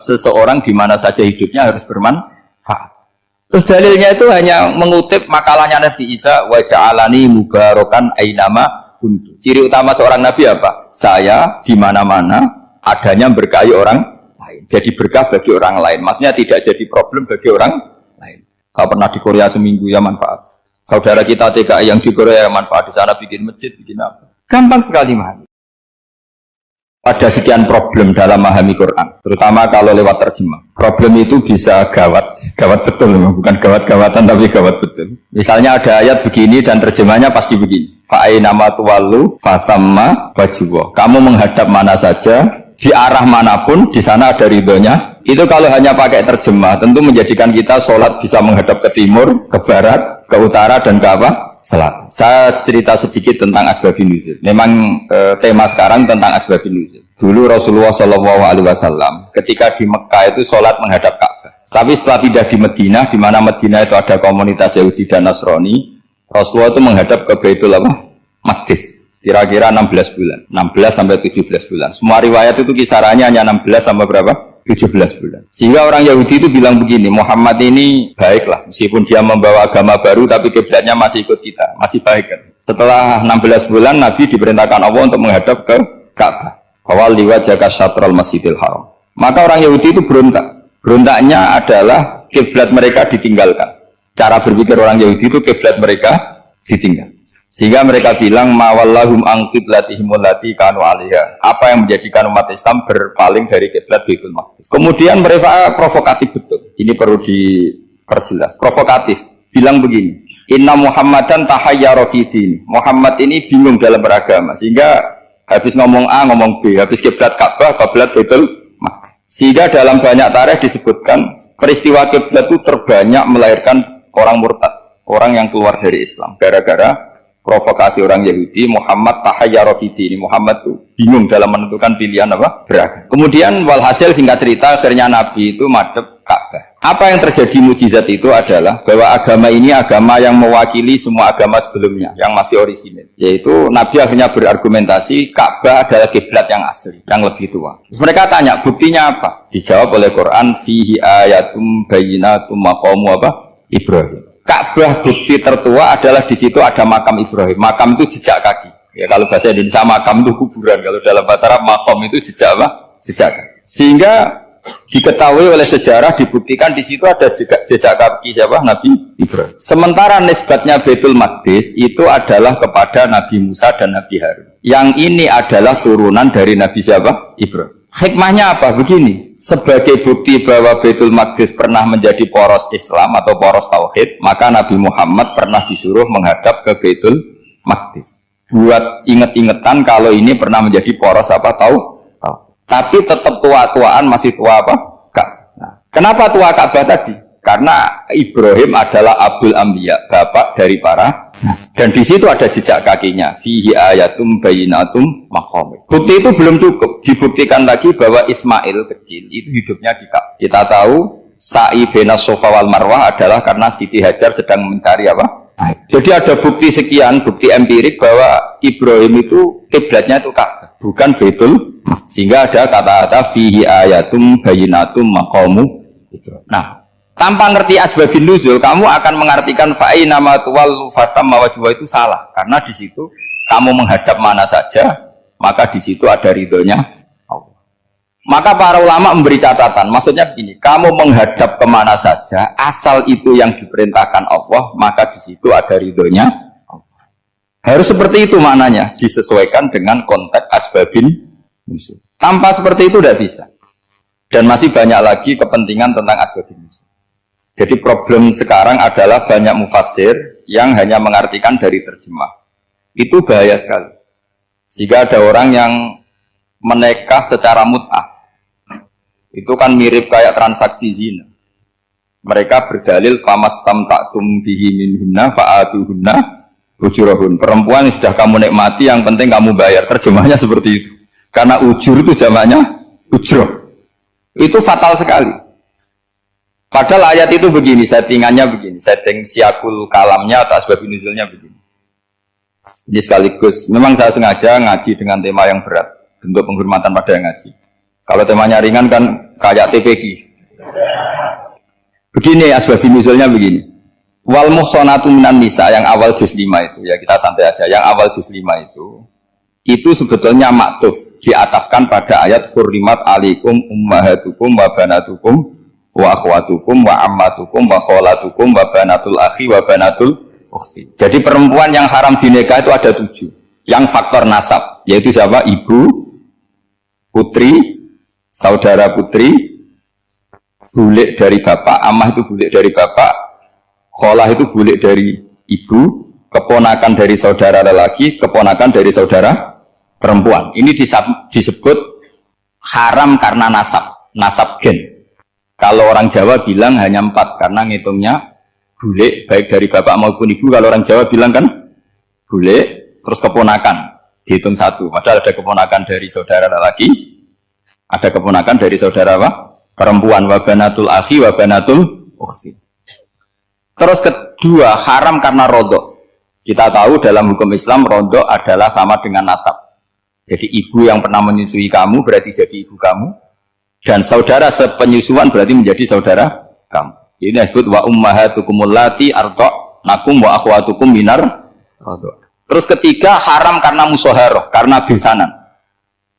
seseorang di mana saja hidupnya harus bermanfaat. Terus dalilnya itu hanya mengutip makalahnya Nabi Isa, wa ja'alani mubarakan ainama kuntu. Ciri utama seorang nabi apa? Saya di mana-mana adanya berkahi orang lain. Jadi berkah bagi orang lain. Maksudnya tidak jadi problem bagi orang lain. Saya pernah di Korea seminggu ya manfaat. Saudara kita TKI yang di Korea manfaat, di sana bikin masjid, bikin apa? Gampang sekali memahami. Ada sekian problem dalam memahami Quran, terutama kalau lewat terjemah. Problem itu bisa gawat betul, bukan gawat-gawatan tapi gawat betul. Misalnya ada ayat begini dan terjemahnya pasti begini. Fa'ainama tuwallu fasamma wajhullah. Kamu menghadap mana saja, di arah manapun, di sana ada ridhonya. Itu kalau hanya pakai terjemah, tentu menjadikan kita sholat bisa menghadap ke timur, ke barat, ke utara, dan ke apa? Selatan. Saya cerita sedikit tentang asbabun nuzul. Memang tema sekarang tentang asbabun nuzul. Dulu Rasulullah SAW ketika di Mekah itu sholat menghadap Ka'bah. Tapi setelah pindah di Madinah, di mana Madinah itu ada komunitas Yahudi dan Nasrani, Rasulullah itu menghadap ke Baitul Maqdis. Kira-kira 16 bulan, 16 sampai 17 bulan. Semua riwayat itu kisarannya hanya 16 sampai berapa? 17 bulan. Sehingga orang Yahudi itu bilang begini, Muhammad ini baiklah, meskipun dia membawa agama baru, tapi kiblatnya masih ikut kita, masih baik kan. Setelah 16 bulan, Nabi diperintahkan Allah untuk menghadap ke Ka'bah. Awal liwajaka syatral masjidil haram. Maka orang Yahudi itu berontak. Berontaknya adalah kiblat mereka ditinggalkan. Cara berpikir orang Yahudi itu kiblat mereka ditinggal. Sehingga mereka bilang mawallahum an qiblatihim allati kanu 'alaiha. Apa yang menjadikan umat Islam berpaling dari kiblat Baitul Maqdis. Kemudian mereka provokatif betul. Ini perlu diperjelas. Provokatif. Bilang begini, "Inna Muhammadan tahayyara fi din." Muhammad ini bingung dalam beragama sehingga habis ngomong A ngomong B, habis kiblat Ka'bah, kiblat Baitul Maqdis. Sehingga dalam banyak tarikh disebutkan peristiwa kiblat itu terbanyak melahirkan orang murtad, orang yang keluar dari Islam gara-gara provokasi orang Yahudi. Muhammad tahayyara fi din. Muhammad itu bingung dalam menentukan pilihan apa? Beragama. Kemudian walhasil singkat cerita akhirnya Nabi itu madhep Ka'bah. Apa yang terjadi mukjizat itu adalah bahwa agama ini agama yang mewakili semua agama sebelumnya yang masih orisinil. Yaitu Nabi akhirnya berargumentasi Ka'bah adalah kiblat yang asli, yang lebih tua. Terus mereka tanya, buktinya apa? Dijawab oleh Quran, fihi ayatum bayyinatum maqamu apa? Ibrahim. Ka'bah bukti tertua adalah di situ ada makam Ibrahim. Makam itu jejak kaki. Ya kalau bahasa Indonesia makam itu kuburan. Kalau dalam bahasa Arab makam itu jejak apa? Jejak kaki. Sehingga diketahui oleh sejarah dibuktikan di situ ada jejak kaki siapa? Nabi Ibrahim. Sementara nisbatnya Baitul Maqdis itu adalah kepada Nabi Musa dan Nabi Harun. Yang ini adalah turunan dari Nabi siapa? Ibrahim. Hikmahnya apa? Begini, sebagai bukti bahwa Baitul Maqdis pernah menjadi poros Islam atau poros Tauhid, maka Nabi Muhammad pernah disuruh menghadap ke Baitul Maqdis. Buat inget-ingetan kalau ini pernah menjadi poros apa? Tahu? Tapi tetap tua-tuaan masih tua apa? Nah, kenapa tua Ka'bah tadi? Karena Ibrahim adalah Abul Anbiya, bapak dari para. Dan di situ ada jejak kakinya. Fihi ayatum bayyinatum maqam. Bukti itu belum cukup. Dibuktikan lagi bahwa Ismail kecil itu hidupnya di Ka'bah. Kita tahu sa'i baina Safa wal Marwah adalah karena Siti Hajar sedang mencari apa? Jadi ada bukti sekian, bukti empirik bahwa Ibrahim itu kiblatnya itu Ka'bah, bukan Baitul. Sehingga ada kata-kata fihi ayatum bayyinatum maqamu Ibrahim. Nah, tanpa ngerti asbabun nuzul, kamu akan mengartikan fa'inama tuwallu fasamma wajhullah itu salah. Karena di situ kamu menghadap mana saja, maka di situ ada ridhonya Allah. Maka para ulama memberi catatan, maksudnya begini, kamu menghadap kemana saja, asal itu yang diperintahkan Allah, maka di situ ada ridhonya Allah. Harus seperti itu maknanya, disesuaikan dengan konteks asbabun nuzul. Tanpa seperti itu tidak bisa. Dan masih banyak lagi kepentingan tentang asbabun nuzul. Jadi problem sekarang adalah banyak mufassir yang hanya mengartikan dari terjemah. Itu bahaya sekali. Jika ada orang yang menikah secara mut'ah, itu kan mirip kayak transaksi zina. Mereka berdalil famastamta'tum bihi minhunna fa'atuhunna ujurahun. Perempuan yang sudah kamu nikmati, yang penting kamu bayar. Terjemahnya seperti itu. Karena ujur itu jamaknya ujroh. Itu fatal sekali. Padahal ayat itu begini, settingannya begini, setting siakul kalamnya atau asbabun nuzulnya begini. Jadi sekaligus, memang saya sengaja ngaji dengan tema yang berat, bentuk penghormatan pada yang ngaji. Kalau temanya ringan kan kayak TPG. Begini asbabun nuzulnya begini. Wal muhsanatu minan nisa yang awal juz 5 itu ya kita santai aja. Yang awal juz 5 itu sebetulnya maktuf diatafkan pada ayat hurrimat alaikum ummahatukum wa banatukum wa akhwatukum wa ammatukum wa kholatukum wa banatul akhi wa banatul ukhti. Jadi perempuan yang haram dinikah itu ada 7. Yang faktor nasab yaitu siapa? Ibu, putri, saudara putri, bulik dari bapak, amah itu bulik dari bapak, kholah itu bulik dari ibu, keponakan dari saudara lelaki, keponakan dari saudara perempuan. Ini disebut haram karena nasab gen. Kalau orang Jawa bilang hanya 4 karena ngitungnya bulik baik dari bapak maupun ibu. Kalau orang Jawa bilang kan bulik terus keponakan dihitung 1. Padahal ada keponakan dari saudara lelaki, ada keponakan dari saudara apa? Perempuan, wabanatul akhi wabanatul ukhti. Terus kedua haram karena rodok. Kita tahu dalam hukum Islam rodok adalah sama dengan nasab. Jadi ibu yang pernah menyusui kamu berarti jadi ibu kamu, dan saudara sepenyusuan berarti menjadi saudara kamu. Ini disebut wa ummahatukumul lati arda'nakum wa akhwatukum minar rodok. Terus ketiga haram karena musoharoh, karena besanan.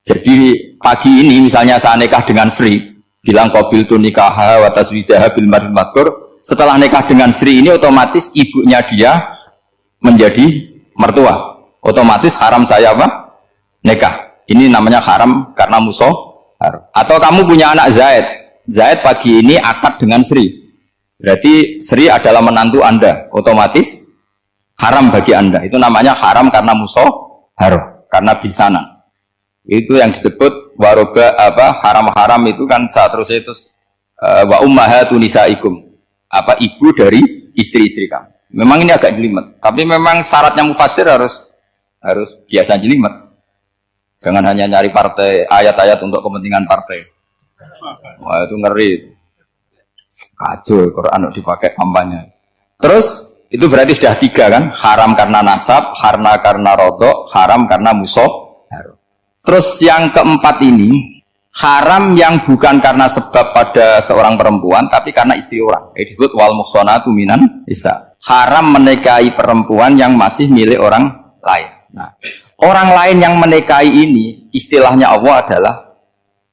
Jadi pagi ini misalnya saya nikah dengan Sri, bilang qabil tu nikah wa taswijaha bil mar'il madkur. Setelah nikah dengan Sri ini otomatis ibunya dia menjadi mertua. Otomatis haram saya apa? Nikah. Ini namanya haram karena musohar. Atau kamu punya anak Zaid. Zaid pagi ini akad dengan Sri. Berarti Sri adalah menantu Anda. Otomatis haram bagi Anda. Itu namanya haram karena musohar, karena bisanan. Itu yang disebut waroba haram-haram itu kan saat terus itu wa ummahatu nisaikum, ibu dari istri-istri kamu. Memang ini agak jelimet, tapi memang syaratnya mufassir harus biasa jelimet. Jangan hanya nyari partai ayat-ayat untuk kepentingan partai. Wah itu ngeri. Kacau Quran dipakai kampanye. Terus itu berarti sudah 3 kan? Haram karena nasab, karena rodok, haram karena musoh. Terus yang keempat ini haram yang bukan karena sebab pada seorang perempuan tapi karena istri orang. Disebut wal muhsanatu minan nisa. Haram menikahi perempuan yang masih milik orang lain. Nah, orang lain yang menikahi ini istilahnya Allah adalah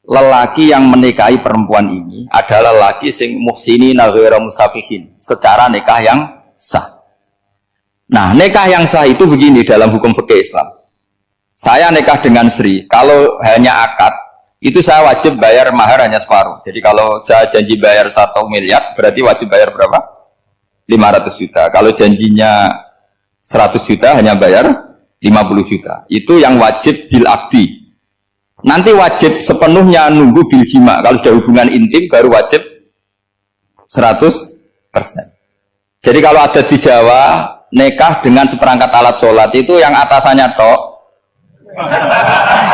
lelaki yang menikahi perempuan ini adalah lelaki sing muhsinina ghairu musafihin, secara nikah yang sah. Nah, nikah yang sah itu begini dalam hukum fikih Islam. Saya nikah dengan Sri, kalau hanya akad, itu saya wajib bayar mahar hanya separuh. Jadi kalau saya janji bayar 1 miliar, berarti wajib bayar berapa? 500 juta. Kalau janjinya 100 juta, hanya bayar 50 juta. Itu yang wajib bil akdi. Nanti wajib sepenuhnya nunggu bil jima. Kalau sudah hubungan intim, baru wajib 100%. Jadi kalau ada di Jawa, nikah dengan seperangkat alat sholat, itu yang atasannya tok,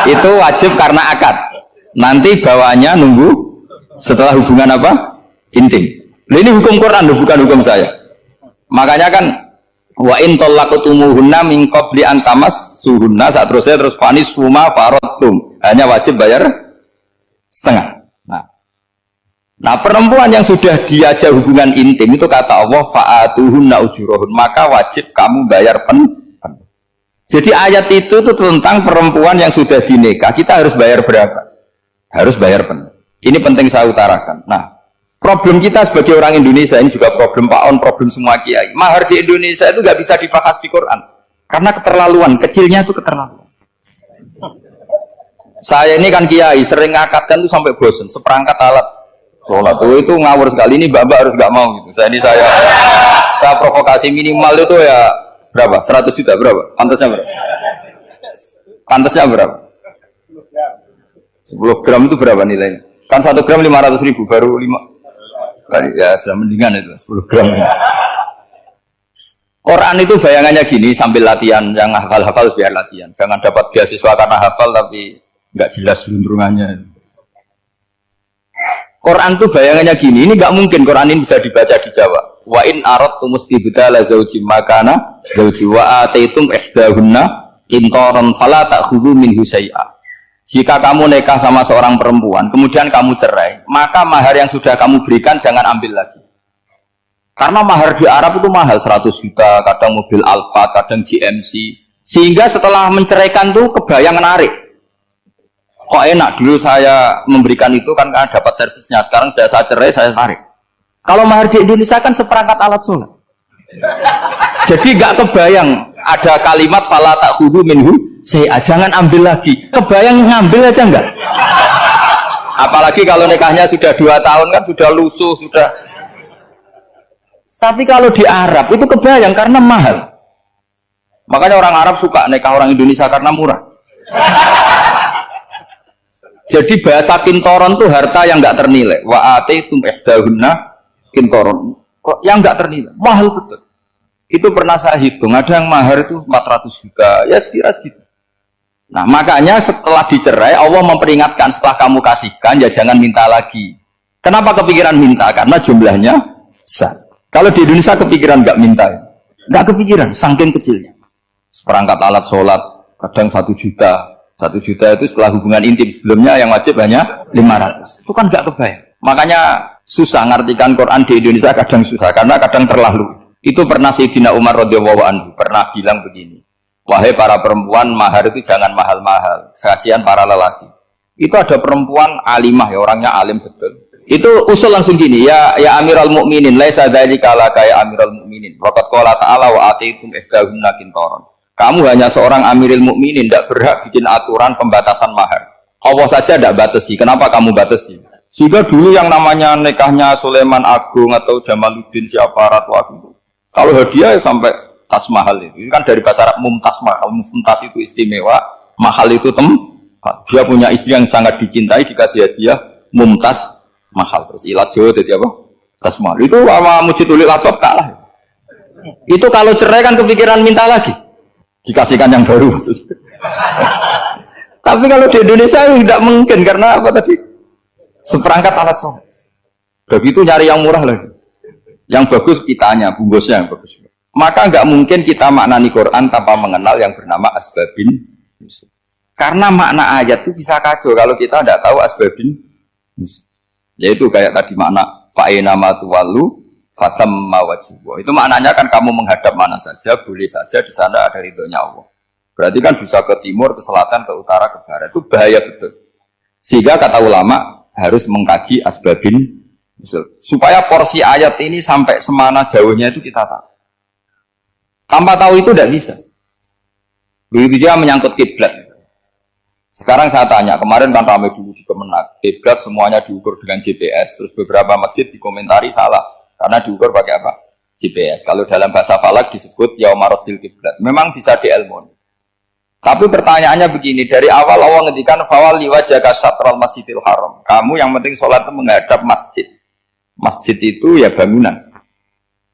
itu wajib karena akad. Nanti bawahnya nunggu setelah hubungan apa? Intim. Ini hukum Quran bukan hukum saya. Makanya kan wa in talaqtumuhunna min qabli an tamassuhunna, terus fanis huma faradtum. Hanya wajib bayar setengah. Nah, perempuan yang sudah diajak hubungan intim itu kata Allah fa'atuhunna ujurahun, maka wajib kamu bayar penuh. Jadi ayat itu tuh tentang perempuan yang sudah dinikah, kita harus bayar berapa? Harus bayar penuh. Ini penting saya utarakan. Nah, problem kita sebagai orang Indonesia, ini juga problem Pak On, problem semua kiai. Mahar di Indonesia itu nggak bisa dibahas di Quran. Karena keterlaluan, kecilnya itu keterlaluan. Saya ini kan kiai, sering ngakatkan itu sampai bosan, seperangkat alat sholat itu ngawur sekali. Ini mbak-mbak harus nggak mau gitu. Saya provokasi minimal itu ya berapa? 100 juta berapa? Pantasnya berapa? Pantasnya berapa? 10 gram itu berapa nilainya? Kan 1 gram 500.000, baru 5. Ya sudah mendingan itu 10 gram. Quran itu bayangannya gini, sambil latihan, yang hafal-hafal biar latihan. Jangan dapat beasiswa karena hafal tapi nggak jelas juntrungannya. Quran itu bayangannya gini, ini nggak mungkin Quran ini bisa dibaca di Jawa. Wa in aradtum istibdala zawji makana zawji wa ataitum ihdahunna qintaran fala ta'khudhu minhu syai'a. Jika kamu nikah sama seorang perempuan, kemudian kamu cerai, maka mahar yang sudah kamu berikan jangan ambil lagi. Karena mahar di Arab itu mahal, 100 juta, kadang mobil Alphard, kadang GMC. Sehingga setelah menceraikan tuh kebayang menarik. Kok enak, dulu saya memberikan itu kan karena dapat servisnya, sekarang sudah saya cerai, saya tarik. Kalau mahar di Indonesia kan seperangkat alat sholat. Jadi gak kebayang ada kalimat fala ta'khudhu minhu syai'a, jangan ambil lagi. Kebayang ngambil aja enggak? Apalagi kalau nikahnya sudah 2 tahun kan sudah lusuh, sudah. Tapi kalau di Arab itu kebayang karena mahal. Makanya orang Arab suka nikah orang Indonesia karena murah. Jadi bahasa kintoron itu harta yang enggak ternilai. Wa ataitum ihdahunna kintoron. Kok yang enggak ternilai? Mahal betul. Itu pernah saya hitung, ada yang mahar itu 400 juta, ya sekira segitu. Nah makanya setelah dicerai, Allah memperingatkan setelah kamu kasihkan, ya jangan minta lagi. Kenapa kepikiran minta? Karena jumlahnya besar. Kalau di Indonesia kepikiran nggak minta, nggak kepikiran, saking kecilnya. Seperangkat alat sholat, kadang 1 juta. 1 juta itu setelah hubungan intim, sebelumnya yang wajib hanya 500. Itu kan nggak kebayang. Makanya susah ngartikan Quran di Indonesia, kadang susah, karena kadang terlalu. Itu pernah Sayyidina Umar radhiyallahu anhu pernah bilang begini, wahai para perempuan, mahar itu jangan mahal-mahal, kasihan para lelaki. Itu ada perempuan alimah, ya orangnya alim betul. Itu usul langsung gini, ya Amirul Mukminin, laisa dzalika laka ya Amirul Mukminin. Waqad qala ta'ala wa atiitum ihdahunna qintaran. Kamu hanya seorang Amirul Mukminin, tidak berhak bikin aturan pembatasan mahar. Allah saja tidak batasi, kenapa kamu batasi? Sehingga dulu yang namanya nikahnya Sulaiman Agung atau Jamaluddin siapa Ratu Agung, kalau hadiah ya sampai tas mahal itu kan dari bahasa Arab mumtaz mahal, mumtaz itu istimewa, mahal itu dia punya istri yang sangat dicintai dikasih hadiah mumtaz mahal, terus ilat Jawa jadi apa? Tas mahal. Itu sama Mujid Ulil Albab kalah. Itu kalau cerai kan kepikiran minta lagi, dikasihkan yang baru. Tapi kalau di Indonesia tidak mungkin karena apa tadi? Seperangkat alat sholat. Begitu nyari yang murah lagi. Yang bagus kitanya, bungkusnya yang bagus. Maka nggak mungkin kita maknani Quran tanpa mengenal yang bernama asbabin. Karena makna ayat itu bisa kacau kalau kita tidak tahu asbabin. Yaitu kayak tadi makna fa'ina matuwalu fasamma wajibwa. Itu maknanya kan kamu menghadap mana saja, boleh saja di sana ada ridhonya Allah. Berarti kan bisa ke timur, ke selatan, ke utara, ke barat. Itu bahaya betul. Sehingga kata ulama harus mengkaji asbabin. Supaya porsi ayat ini sampai semana jauhnya itu kita tahu. Tanpa tahu itu tidak bisa. Begitu juga menyangkut kiblat. Sekarang saya tanya, kemarin kan ramai dulu di Kemenak, kiblat semuanya diukur dengan GPS, terus beberapa masjid dikomentari salah karena diukur pakai apa? GPS. Kalau dalam bahasa falak disebut yaumarostil kiblat. Memang bisa diilmoni. Tapi pertanyaannya begini, dari awal Allah ngendikan fawalli wajhaka syatral masjidil haram. Kamu yang penting sholat itu menghadap masjid. Masjid itu ya bangunan.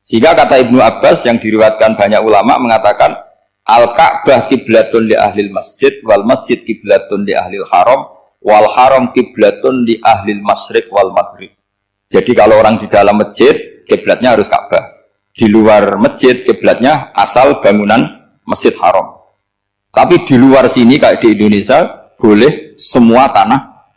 Sehingga kata Ibnu Abbas yang diriwayatkan banyak ulama mengatakan Al-Ka'bah kiblatun li ahlil masjid wal masjid kiblatun li ahlil haram wal haram kiblatun li ahlil masyriq wal maghrib. Jadi kalau orang di dalam masjid kiblatnya harus Ka'bah. Di luar masjid kiblatnya asal bangunan Masjid Haram. Tapi di luar sini kayak di Indonesia boleh semua tanah.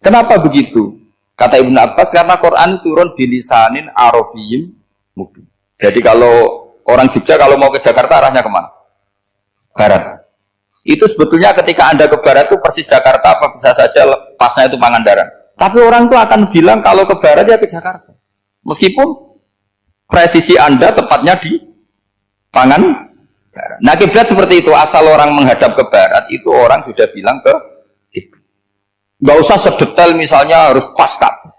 Kenapa begitu? Kata Ibnu Abbas karena Quran turun bilisanin Arabiyyin mubin. Jadi kalau orang Jogja kalau mau ke Jakarta arahnya kemana? Barat. Itu sebetulnya ketika Anda ke barat itu persis Jakarta apa bisa saja pasnya itu Pangandaran. Tapi orang itu akan bilang kalau ke barat ya ke Jakarta. Meskipun presisi Anda tepatnya di Pangandaran. Nah kiblat seperti itu, asal orang menghadap ke barat itu orang sudah bilang ke kiblat. Gak usah sedetail misalnya harus pas Ka'bah.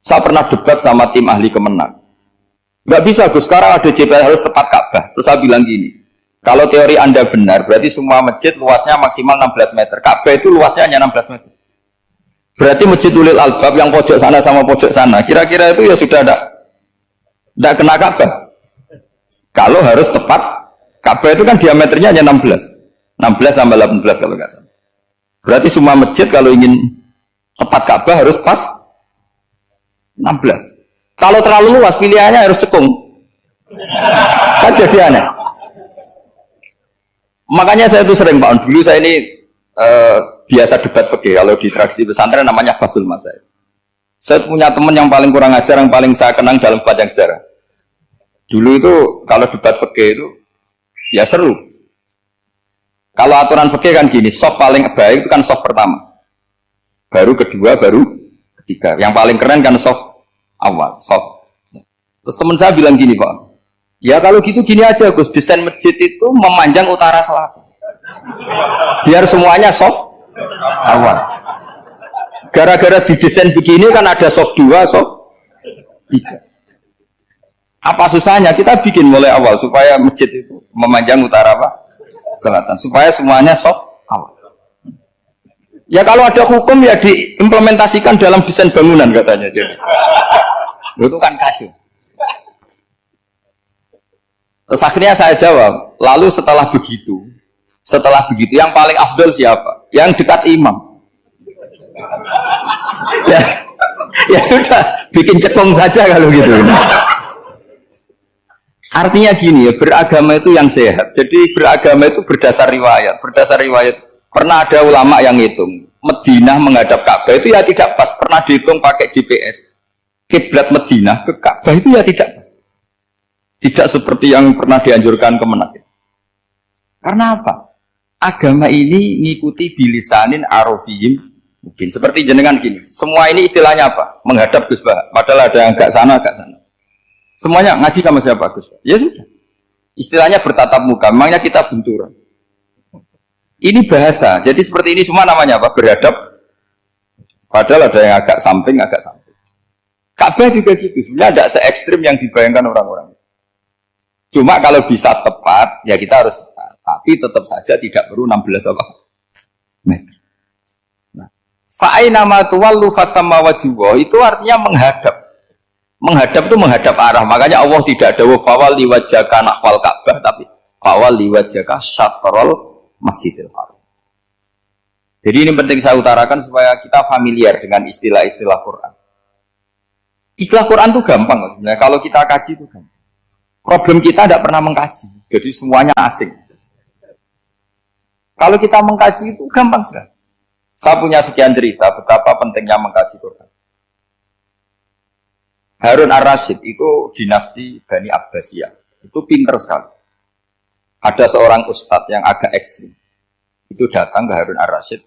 Saya pernah debat sama tim ahli Kemenak. Gak bisa Gus, sekarang ada JPL harus tepat Ka'bah. Terus saya bilang gini, kalau teori Anda benar, berarti semua masjid luasnya maksimal 16 meter. Ka'bah itu luasnya hanya 16 meter. Berarti Masjid Ulil Albab yang pojok sana sama pojok sana, kira-kira itu ya sudah tidak kena Ka'bah. Kalau harus tepat, Ka'bah itu kan diameternya hanya 16 sampai 18 kalau nggak salah. Berarti semua masjid kalau ingin tepat Ka'bah harus pas 16. Kalau terlalu luas pilihannya harus cekung. Kan jadi aneh. Makanya saya itu sering Pak, dulu saya ini biasa debat fikih kalau di tradisi pesantren namanya Basul Masail. Saya punya teman yang paling kurang ajar, yang paling saya kenang dalam panjang sejarah. Dulu itu kalau debat fikih itu ya seru. Kalau aturan fikih kan gini, soft paling baik itu kan soft pertama. Baru kedua, baru ketiga. Yang paling keren kan soft awal, soft. Terus teman saya bilang gini Pak, ya kalau gitu gini aja Gus, desain masjid itu memanjang utara selatan. Biar semuanya soft awal. Gara-gara didesain begini kan ada soft 2, soft 3. Apa susahnya kita bikin mulai awal supaya masjid itu memanjang utara apa? Selatan. Supaya semuanya soft awal. Ya kalau ada hukum ya diimplementasikan dalam desain bangunan katanya. Jadi itu kan kacau. Terus akhirnya saya jawab, lalu setelah begitu yang paling afdol siapa? Yang dekat imam. Ya sudah, bikin cekung saja kalau gitu. Artinya gini ya, beragama itu yang sehat. Jadi beragama itu berdasar riwayat. Berdasar riwayat, pernah ada ulama yang hitung Madinah menghadap Ka'bah itu ya tidak pas. Pernah dihitung pakai GPS. Kiblat Madinah ke Ka'bah itu ya tidak pas. Tidak seperti yang pernah dianjurkan Kemenak. Karena apa? Agama ini ngikuti bilisanin arabiyyin mungkin. Seperti jenengan gini. Semua ini istilahnya apa? Menghadap Gus Bah. Padahal ada yang agak sana, agak sana. Semuanya ngaji sama siapa Gus Bah? Ya sudah. Istilahnya bertatap muka. Memangnya kita benturan. Ini bahasa. Jadi seperti ini semua namanya apa? Berhadap. Padahal ada yang agak samping, agak samping. Ka'bah juga gitu. Sebenarnya tidak se-ekstrim yang dibayangkan orang-orang. Cuma kalau bisa tepat, ya kita harus tepat. Tapi tetap saja tidak perlu 16 apa? Meter. Nah, fa'aina ma tuwallu fatamma wajhuhu itu artinya menghadap. Menghadap itu menghadap arah. Makanya Allah tidak ada fawal liwajhaka nahwal Ka'bah, tapi fawal liwajhaka syatrul Masjidil Haram. Jadi ini penting saya utarakan supaya kita familiar dengan istilah-istilah Quran. Istilah Quran itu gampang sebenarnya. Kalau kita kaji itu gampang. Problem kita tidak pernah mengkaji, jadi semuanya asing. Kalau kita mengkaji itu gampang sekali. Saya punya sekian cerita betapa pentingnya mengkaji Quran. Harun ar-Rasyid itu dinasti Bani Abbasiyah. Itu pinter sekali. Ada seorang ustadz yang agak ekstrim. Itu datang ke Harun ar-Rasyid.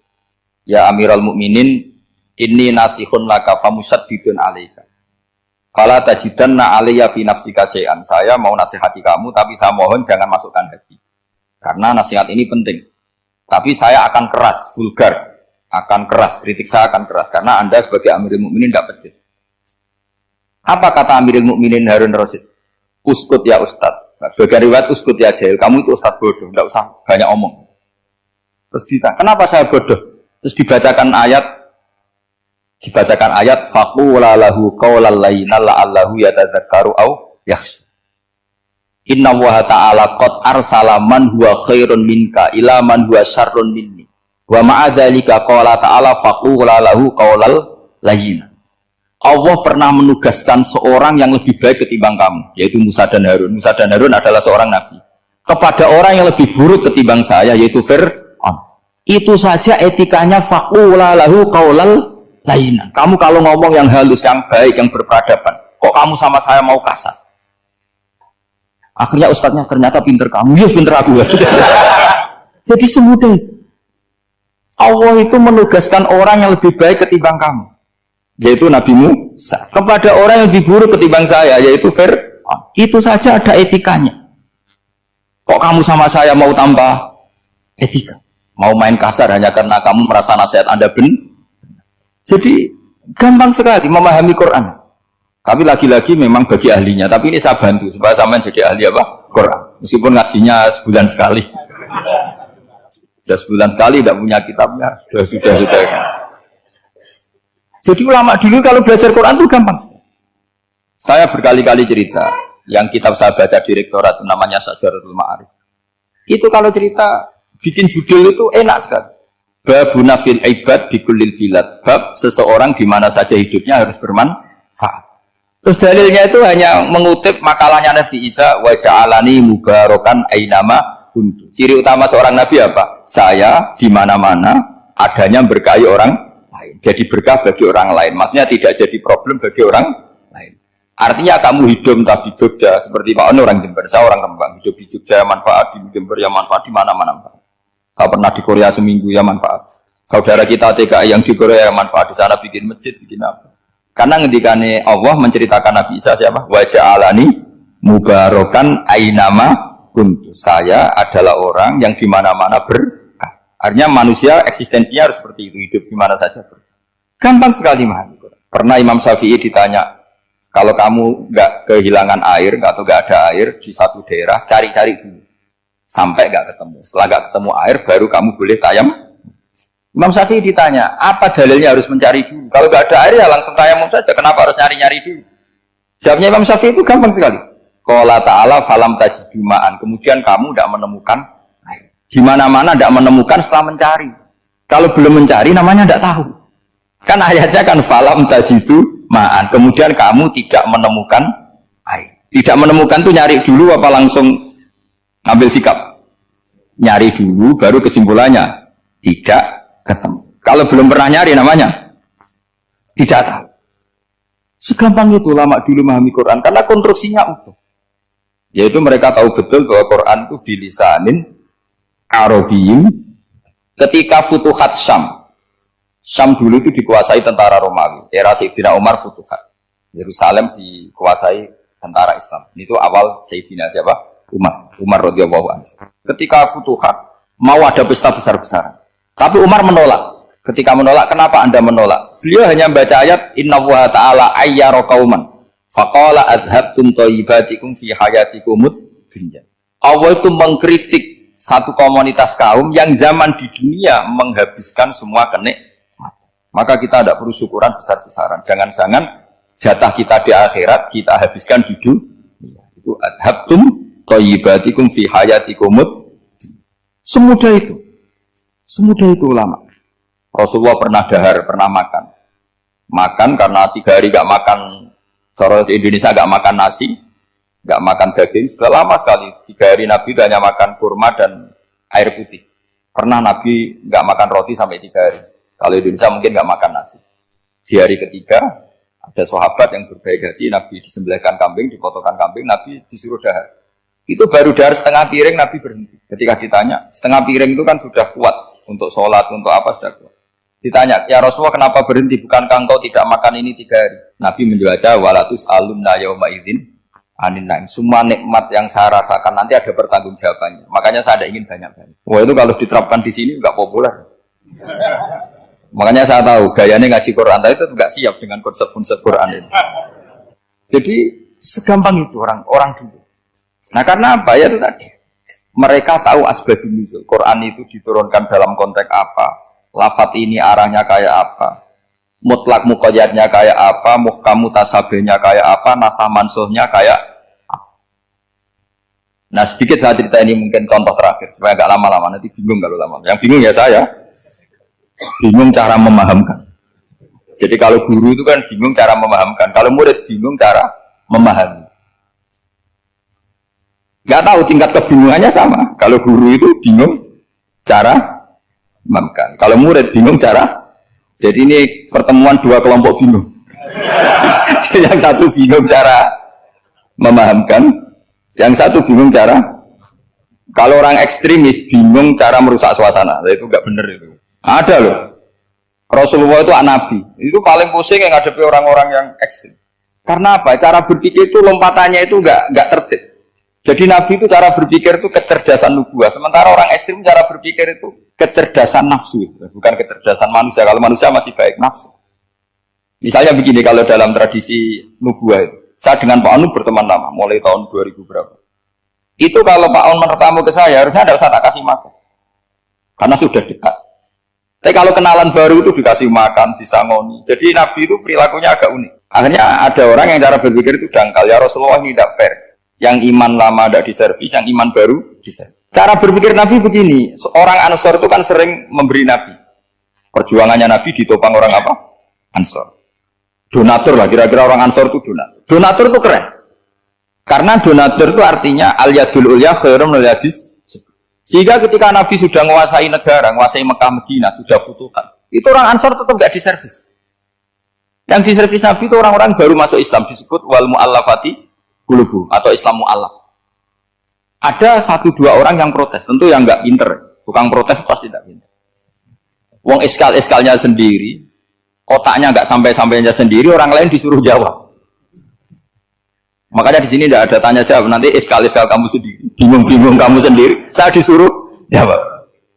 Ya Amirul Mukminin, inni nasihun laka famusaddidun alaika. Fala tajidanna alayya fi nafsika syai'an. Saya mau nasihati kamu tapi saya mohon jangan masukkan hati. Karena nasihat ini penting. Tapi saya akan keras, vulgar, akan keras, kritik saya akan keras karena Anda sebagai Amirul Mukminin tidak pedes. Apa kata Amirul Mukminin Harun ar-Rasyid? Uskut ya Ustaz. Nah, sebagai riwayat uskut ya jahil. Kamu itu Ustaz bodoh, tidak usah banyak omong. Terus ditanya, kenapa saya bodoh? Terus dibacakan ayat faqula lahu qawlan layyinan la'allahu yatadzakkaru aw yakhsha. Inna Allaha ta'ala qad arsala man huwa khairun minka ila man huwa syarrun minni. Wa ma'a dzalika qala ta'ala faqula lahu qawlan layyinan. Allah pernah menugaskan seorang yang lebih baik ketimbang kamu, yaitu Musa dan Harun. Musa dan Harun adalah seorang nabi. Kepada orang yang lebih buruk ketimbang saya, yaitu Fir'aun. Itu saja etikanya faqula lahu qawlan lainnya. Kamu kalau ngomong yang halus, yang baik, yang berperadaban, kok kamu sama saya mau kasar? Akhirnya ustadznya ternyata pinter kamu, yes pinter aku. Jadi semudah itu. Allah itu menugaskan orang yang lebih baik ketimbang kamu, yaitu Nabi Musa, kepada orang yang lebih buruk ketimbang saya, yaitu Fir'aun. Itu saja ada etikanya. Kok kamu sama saya mau tambah etika? Mau main kasar hanya karena kamu merasa nasihat Anda benar? Jadi gampang sekali memahami Quran. Tapi lagi-lagi memang bagi ahlinya. Tapi ini saya bantu supaya sampean jadi ahli apa? Quran. Meskipun ngajinya sebulan sekali. Sudah sebulan sekali tidak punya kitabnya. Sudah. Jadi ulama dulu kalau belajar Quran itu gampang sekali. Saya berkali-kali cerita. Yang kitab saya baca di rektorat namanya Syajaratul Ma'arif. Itu kalau cerita bikin judul itu enak sekali. Babuna fil ibad bikulil bilad. Bab seseorang di mana saja hidupnya harus bermanfaat. Terus dalilnya itu hanya mengutip makalahnya Nabi Isa wa ja'alani mubarakan ainama kuntu. Ciri utama seorang nabi apa? Saya di mana-mana adanya berkahi orang lain. Jadi berkah bagi orang lain. Maksudnya tidak jadi problem bagi orang lain. Artinya kamu hidup entah di Jogja seperti Pak Ono orang Jember, saya orang Rembang, hidup di Jogja manfaat, di Jember ya manfaat, di mana-mana. Saya pernah di Korea seminggu ya manfaat. Saudara kita TKI yang di Korea ya manfaat, di sana bikin masjid, bikin apa. Karena ngendikane Allah menceritakan Nabi Isa siapa? Wa ja'alani mubarokan ainama kuntu. Saya adalah orang yang di mana-mana berkah. Artinya manusia eksistensinya harus seperti itu, hidup di mana saja berkah. Gampang sekali memahami. Pernah Imam Syafi'i ditanya, kalau kamu nggak kehilangan air atau nggak ada air di satu daerah, cari-cari dulu sampai nggak ketemu. Setelah nggak ketemu air, baru kamu boleh tayamum. Imam Syafi'i ditanya, apa dalilnya harus mencari dulu? Kalau nggak ada air ya langsung tayamum saja. Kenapa harus nyari-nyari dulu? Jawabnya Imam Syafi'i itu gampang sekali. Qala ta'ala falam tajidu ma'an. Kemudian kamu tidak menemukan air. Di mana-mana tidak menemukan setelah mencari. Kalau belum mencari namanya tidak tahu. Kan ayatnya kan falam tajidu ma'an. Kemudian kamu tidak menemukan air. Tidak menemukan tuh nyari dulu apa langsung ngambil sikap? Nyari dulu baru kesimpulannya tidak ketemu. Kalau belum pernah nyari namanya tidak tahu. Segampang itu ulama dulu memahami Quran karena konstruksinya utuh. Yaitu mereka tahu betul bahwa Quran itu bilisanin Arabiyyin. Ketika Futuhat Syam dulu itu dikuasai tentara Romawi. Era Sayyidina Umar Futuhat. Yerusalem dikuasai tentara Islam. Itu awal Sayyidina siapa? Umar radhiyallahu anhu. Ketika Futuhat mau ada pesta besar-besaran. Tapi Umar menolak. Ketika menolak, kenapa Anda menolak? Beliau hanya membaca ayat Inna wa ta'ala ayyara qauman faqala adhabtum thayyibatikum fi hayatikumud dunya. Allah itu mengkritik satu komunitas kaum yang zaman di dunia menghabiskan semua kenikmatan. Maka kita tidak perlu syukuran besar-besaran. Jangan-jangan jatah kita di akhirat kita habiskan di dunia. Itu adhabtum thayyibatikum fi hayatikumud. Semudah itu. Semudah itu ulama. Rasulullah pernah dahar, pernah makan. Makan karena 3 hari gak makan, cara di Indonesia gak makan nasi, gak makan daging, sudah lama sekali. 3 hari Nabi hanya makan kurma dan air putih. Pernah Nabi gak makan roti sampai 3 hari. Kalau Indonesia mungkin gak makan nasi. Di hari ketiga, ada sahabat yang berbaik hati, Nabi disembelihkan kambing, dipotongkan kambing, Nabi disuruh dahar. Itu baru dahar setengah piring, Nabi berhenti. Ketika ditanya, setengah piring itu kan sudah kuat. Untuk sholat, untuk apa sudah kuat. Ditanya, ya Rasulullah kenapa berhenti? Bukankah engkau tidak makan ini 3 hari? Nabi menjawab, walatus alumna yauma idzin anin naim. Semua nikmat yang saya rasakan nanti ada pertanggungjawabannya. Makanya saya tidak ingin banyak-banyak. Wah itu kalau diterapkan di sini enggak populer. Makanya saya tahu gayanya ngaji Quran itu enggak siap dengan konsep-konsep Quran ini. Jadi segampang itu orang dulu. Nah karena apa ya itu tadi? Mereka tahu asbabun nuzul. Quran itu diturunkan dalam konteks apa? Lafat ini arahnya kayak apa? Mutlak muqayyadnya kayak apa? Muhkam mutasabihnya kayak apa? Nasah mansuhnya kayak apa? Nah sedikit saya cerita ini mungkin contoh terakhir supaya agak lama-lama, nanti bingung kalau lama. Yang bingung ya saya. Bingung cara memahamkan. Jadi kalau guru itu kan bingung cara memahamkan. Kalau murid bingung cara memahami. Gak tahu tingkat kebingungannya sama. Kalau guru itu bingung cara memahamkan. Kalau murid bingung cara. Jadi ini pertemuan 2 kelompok bingung. Yang satu bingung cara memahamkan, yang satu bingung cara. Kalau orang ekstremis bingung cara merusak suasana. Itu gak benar itu. Ada loh. Rasulullah itu nabi. Itu paling pusing yang ngadepi orang-orang yang ekstrim. Karena apa? Cara berpikir itu lompatannya itu gak tertib. Jadi Nabi itu cara berpikir itu kecerdasan nubuah. Sementara orang ekstrim cara berpikir itu kecerdasan nafsu. Bukan kecerdasan manusia. Kalau manusia masih baik nafsu. Misalnya begini, kalau dalam tradisi nubuah itu. Saya dengan Pak Anu berteman lama. Mulai tahun 2000 berapa. Itu kalau Pak Anu bertamu ke saya, harusnya tidak usah tak kasih makan. Karena sudah dekat. Tapi kalau kenalan baru itu dikasih makan, disangoni. Jadi Nabi itu perilakunya agak unik. Akhirnya ada orang yang cara berpikir itu dangkal. Ya Rasulullah ini tidak fair. Yang iman lama tidak diservis, yang iman baru diservis. Cara berpikir Nabi begini, seorang Ansor itu kan sering memberi Nabi. Perjuangannya Nabi ditopang orang apa? Ansor. Donatur lah, kira-kira orang Ansor itu donatur. Donatur itu keren. Karena donatur itu artinya al-yadul ulya khairum minal yadis. Sehingga ketika Nabi sudah menguasai negara, menguasai Mekah Medina, sudah futuhan, itu orang Ansor tetap gak diservis. Yang diservis Nabi itu orang-orang baru masuk Islam, disebut wal mu'allafati qulubuhum atau Islam mu'allaf. Ada 1-2 orang yang protes, tentu yang gak pinter, bukan protes pasti tidak pinter. Wong iskal-iskalnya sendiri, otaknya gak sampai-sampainya sendiri, orang lain disuruh jawab. Makanya di sini tidak ada tanya jawab, nanti iskal-iskal kamu sendiri, bingung-bingung kamu sendiri, saya disuruh jawab.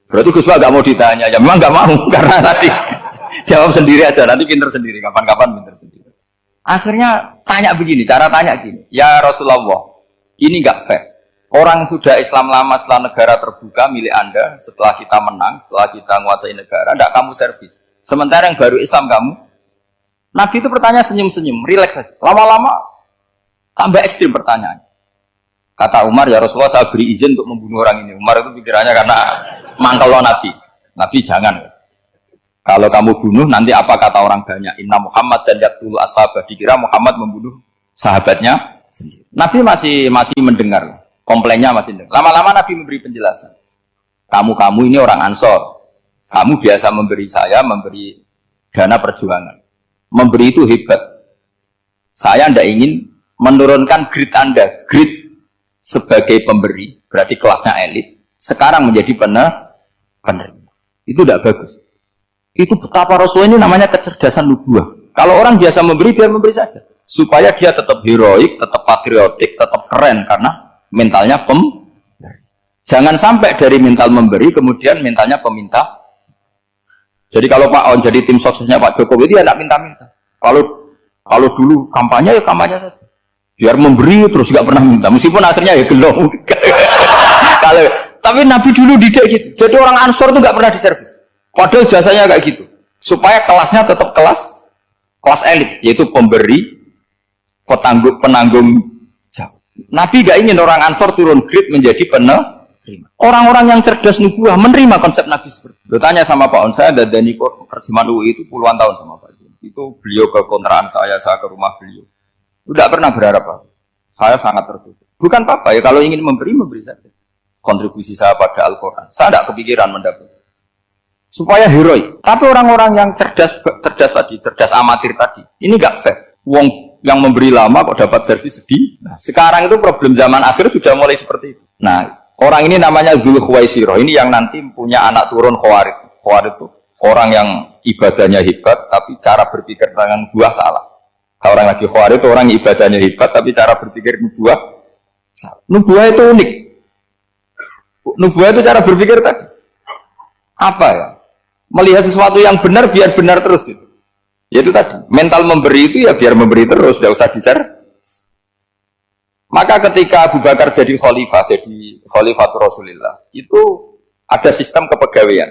Berarti Gus Pak gak mau ditanya, ya memang gak mau, karena tadi jawab sendiri aja, nanti pinter sendiri, kapan-kapan pinter sendiri. Akhirnya tanya begini, cara tanya gini, ya Rasulullah, ini gak fair. Orang sudah Islam lama setelah negara terbuka milik Anda, setelah kita menang, setelah kita menguasai negara, tidak kamu servis. Sementara yang baru Islam kamu, Nabi itu bertanya senyum-senyum, rileks saja. Lama-lama tambah ekstrim pertanyaan. Kata Umar, ya Rasulullah saya beri izin untuk membunuh orang ini. Umar itu pikirannya karena mangkel Nabi. Nabi jangan. Kalau kamu bunuh nanti apa kata orang banyak? Inna Muhammad dan yaqtulu ashabah. Dikira Muhammad membunuh sahabatnya sendiri. Nabi masih mendengar. Komplainnya masih dengar. Lama-lama Nabi memberi penjelasan. Kamu ini orang Ansor. Kamu biasa memberi saya, memberi dana perjuangan. Memberi itu hebat. Saya tidak ingin menurunkan grade Anda, grade sebagai pemberi, berarti kelasnya elit, sekarang menjadi penerima. Itu tidak bagus. Itu betapa Rasul ini namanya kecerdasan nubuah. Kalau orang biasa memberi, biar memberi saja. Supaya dia tetap heroik, tetap patriotik, tetap keren, karena mentalnya pemberi. Jangan sampai dari mental memberi, kemudian mentalnya peminta. Jadi kalau Pak On jadi tim suksesnya Pak Jokowi, dia tidak minta-minta. Kalau dulu kampanye, ya kampanye saja. Biar memberi terus gak pernah minta, meskipun akhirnya ya gelong. Tapi Nabi dulu didik gitu. Jadi orang Ansor itu gak pernah diservis. Padahal jasanya kayak gitu. Supaya kelasnya tetap kelas elit, yaitu pemberi, penanggung jawab. Nabi gak ingin orang Ansor turun grade menjadi penerima. Orang-orang yang cerdas nubuah menerima konsep Nabi seperti itu. Tanya sama Pak On, saya dadani terjemahan UI itu puluhan tahun sama Pak Zul. Itu beliau ke kontrakan saya ke rumah beliau. Tidak pernah berharap apa. Saya sangat tertutup. Bukan apa-apa ya, kalau ingin memberi saja. Kontribusi saya pada Al-Quran. Saya tidak kepikiran mendapat. Supaya heroik. Tapi orang-orang yang cerdas amatir tadi, ini nggak fair. Wong yang memberi lama kok dapat servis sedih. Nah, sekarang itu problem zaman akhir sudah mulai seperti itu. Nah, orang ini namanya Dzul Khuwaisirah. Ini yang nanti punya anak turun Khawarij. Khawarij itu orang yang ibadahnya hebat, tapi cara berpikir tentang buah salah. Orang lagi Khawarij itu orang ibadahnya hebat, tapi cara berpikir nubuah salah. Nubuah itu unik. Nubuah itu cara berpikir tadi. Apa ya? Melihat sesuatu yang benar biar benar terus itu. Yaitu tadi, mental memberi itu ya biar memberi terus, tidak usah di-share. Maka ketika Abu Bakar jadi khalifatul Rasulullah, itu ada sistem kepegawaian.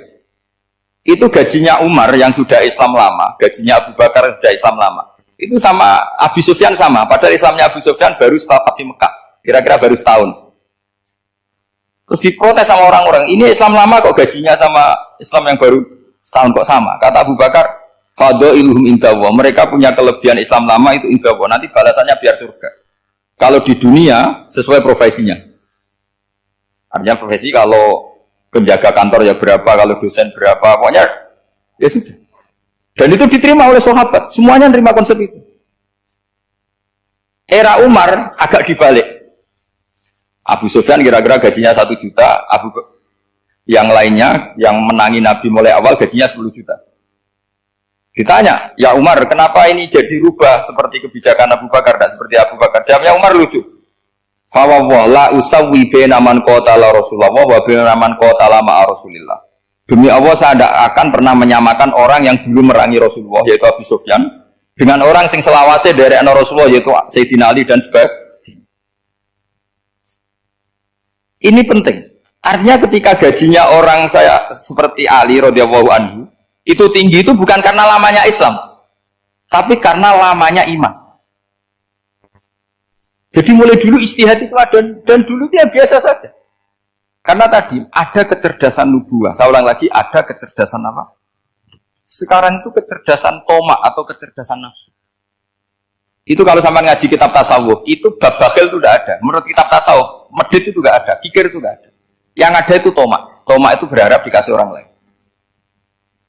Itu gajinya Umar yang sudah Islam lama, gajinya Abu Bakar yang sudah Islam lama. Itu sama Abu Sufyan sama, padahal Islamnya Abu Sufyan baru setelah Fathu Mekah, kira-kira baru setahun. Terus diprotes sama orang-orang, ini Islam lama kok gajinya sama Islam yang baru setahun kok sama. Kata Abu Bakar, fadailuhum indallah, mereka punya kelebihan Islam lama itu indallah, nanti balasannya biar surga. Kalau di dunia sesuai profesinya. Artinya profesi kalau penjaga kantor ya berapa, kalau dosen berapa, pokoknya ya sudah. Dan itu diterima oleh sahabat, semuanya menerima konsep itu. Era Umar agak dibalik. Abu Sufyan kira-kira gajinya 1 juta, yang lainnya yang menangi Nabi mulai awal gajinya 10 juta. Ditanya, ya Umar, kenapa ini jadi rubah seperti kebijakan Abu Bakar, tidak seperti Abu Bakar? Jawabnya Umar lucu. Fawwah la usawwi baina man qatala Rasulullah wa baina man qatala ma'a Rasulillah. Demi Allah saya tidak akan pernah menyamakan orang yang dulu merangi Rasulullah yaitu Abu Sufyan dengan orang sing selawase dari Rasulullah yaitu Sayyidina Ali dan sebagainya. Ini penting. Artinya ketika gajinya orang saya seperti Ali radhiyallahu anhu itu tinggi itu bukan karena lamanya Islam, tapi karena lamanya iman. Jadi mulai dulu istihad itu ada dan dulu dia biasa saja. Karena tadi ada kecerdasan nubuah. Saya ulang lagi, ada kecerdasan apa? Sekarang itu kecerdasan tomak atau kecerdasan nafsu. Itu kalau sampai ngaji kitab tasawuf, itu bab bakhil itu tidak ada. Menurut kitab tasawuf, medit itu tidak ada, kikir itu tidak ada. Yang ada itu tomak. Tomak itu berharap dikasih orang lain.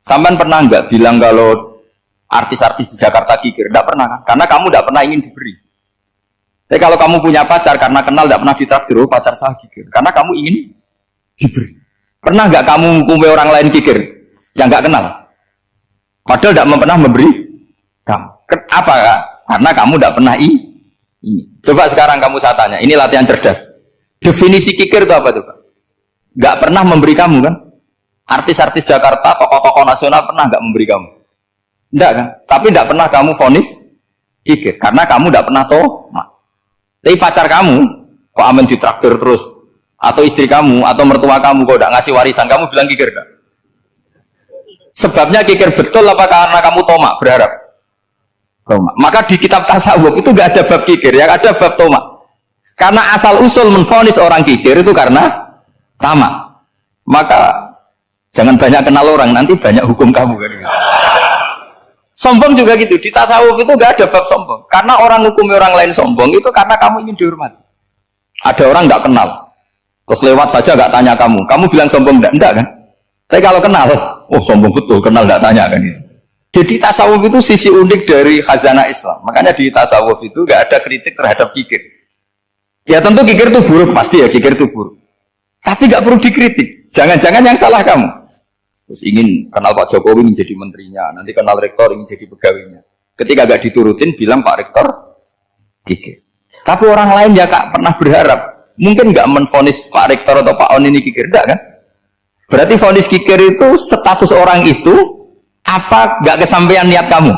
Sampean pernah nggak bilang kalau artis-artis di Jakarta kikir? Tidak pernah kan? Karena kamu tidak pernah ingin diberi. Tapi kalau kamu punya pacar karena kenal tidak pernah ditraktir, oh, pacar saya kikir. Karena kamu ingin diberi. Pernah nggak kamu menghukumi orang lain kikir yang nggak kenal? Padahal tidak pernah memberi kamu. Apa? Karena kamu tidak pernah ini. Coba sekarang kamu saya tanya. Ini latihan cerdas. Definisi kikir itu apa tuh, Pak? Nggak pernah memberi kamu kan? Artis-artis Jakarta, tokoh-tokoh nasional pernah nggak memberi kamu? Enggak kan? Tapi enggak pernah kamu vonis kikir karena kamu enggak pernah tomak. Tapi pacar kamu kok aman ditraktir terus, atau istri kamu atau mertua kamu kok enggak ngasih warisan, kamu bilang kikir enggak? Sebabnya kikir betul apa karena kamu tomak berharap? Tomak. Maka di kitab tasawuf itu enggak ada bab kikir, yang ada bab tomak. Karena asal usul menvonis orang kikir itu karena tamak. Maka jangan banyak kenal orang, nanti banyak hukum kamu kan. Sombong juga gitu, di tasawuf itu nggak ada bab sombong. Karena orang hukumi orang lain sombong itu karena kamu ingin dihormati. Ada orang nggak kenal, terus lewat saja nggak tanya kamu bilang sombong enggak kan? Tapi kalau kenal, oh sombong betul, kenal nggak tanya kan itu. Jadi tasawuf itu sisi unik dari khazanah Islam. Makanya di tasawuf itu nggak ada kritik terhadap kikir. Ya tentu kikir itu buruk, pasti ya kikir itu buruk. Tapi nggak perlu dikritik. Jangan-jangan yang salah kamu. Terus ingin kenal Pak Jokowi ingin jadi menterinya, nanti kenal rektor ingin jadi pegawainya. Ketika gak diturutin bilang Pak Rektor kikir. Tapi orang lain ya Kak pernah berharap, mungkin gak menvonis Pak Rektor atau Pak On ini kikir, enggak kan? Berarti vonis kikir itu status orang itu apa gak kesampaian niat kamu?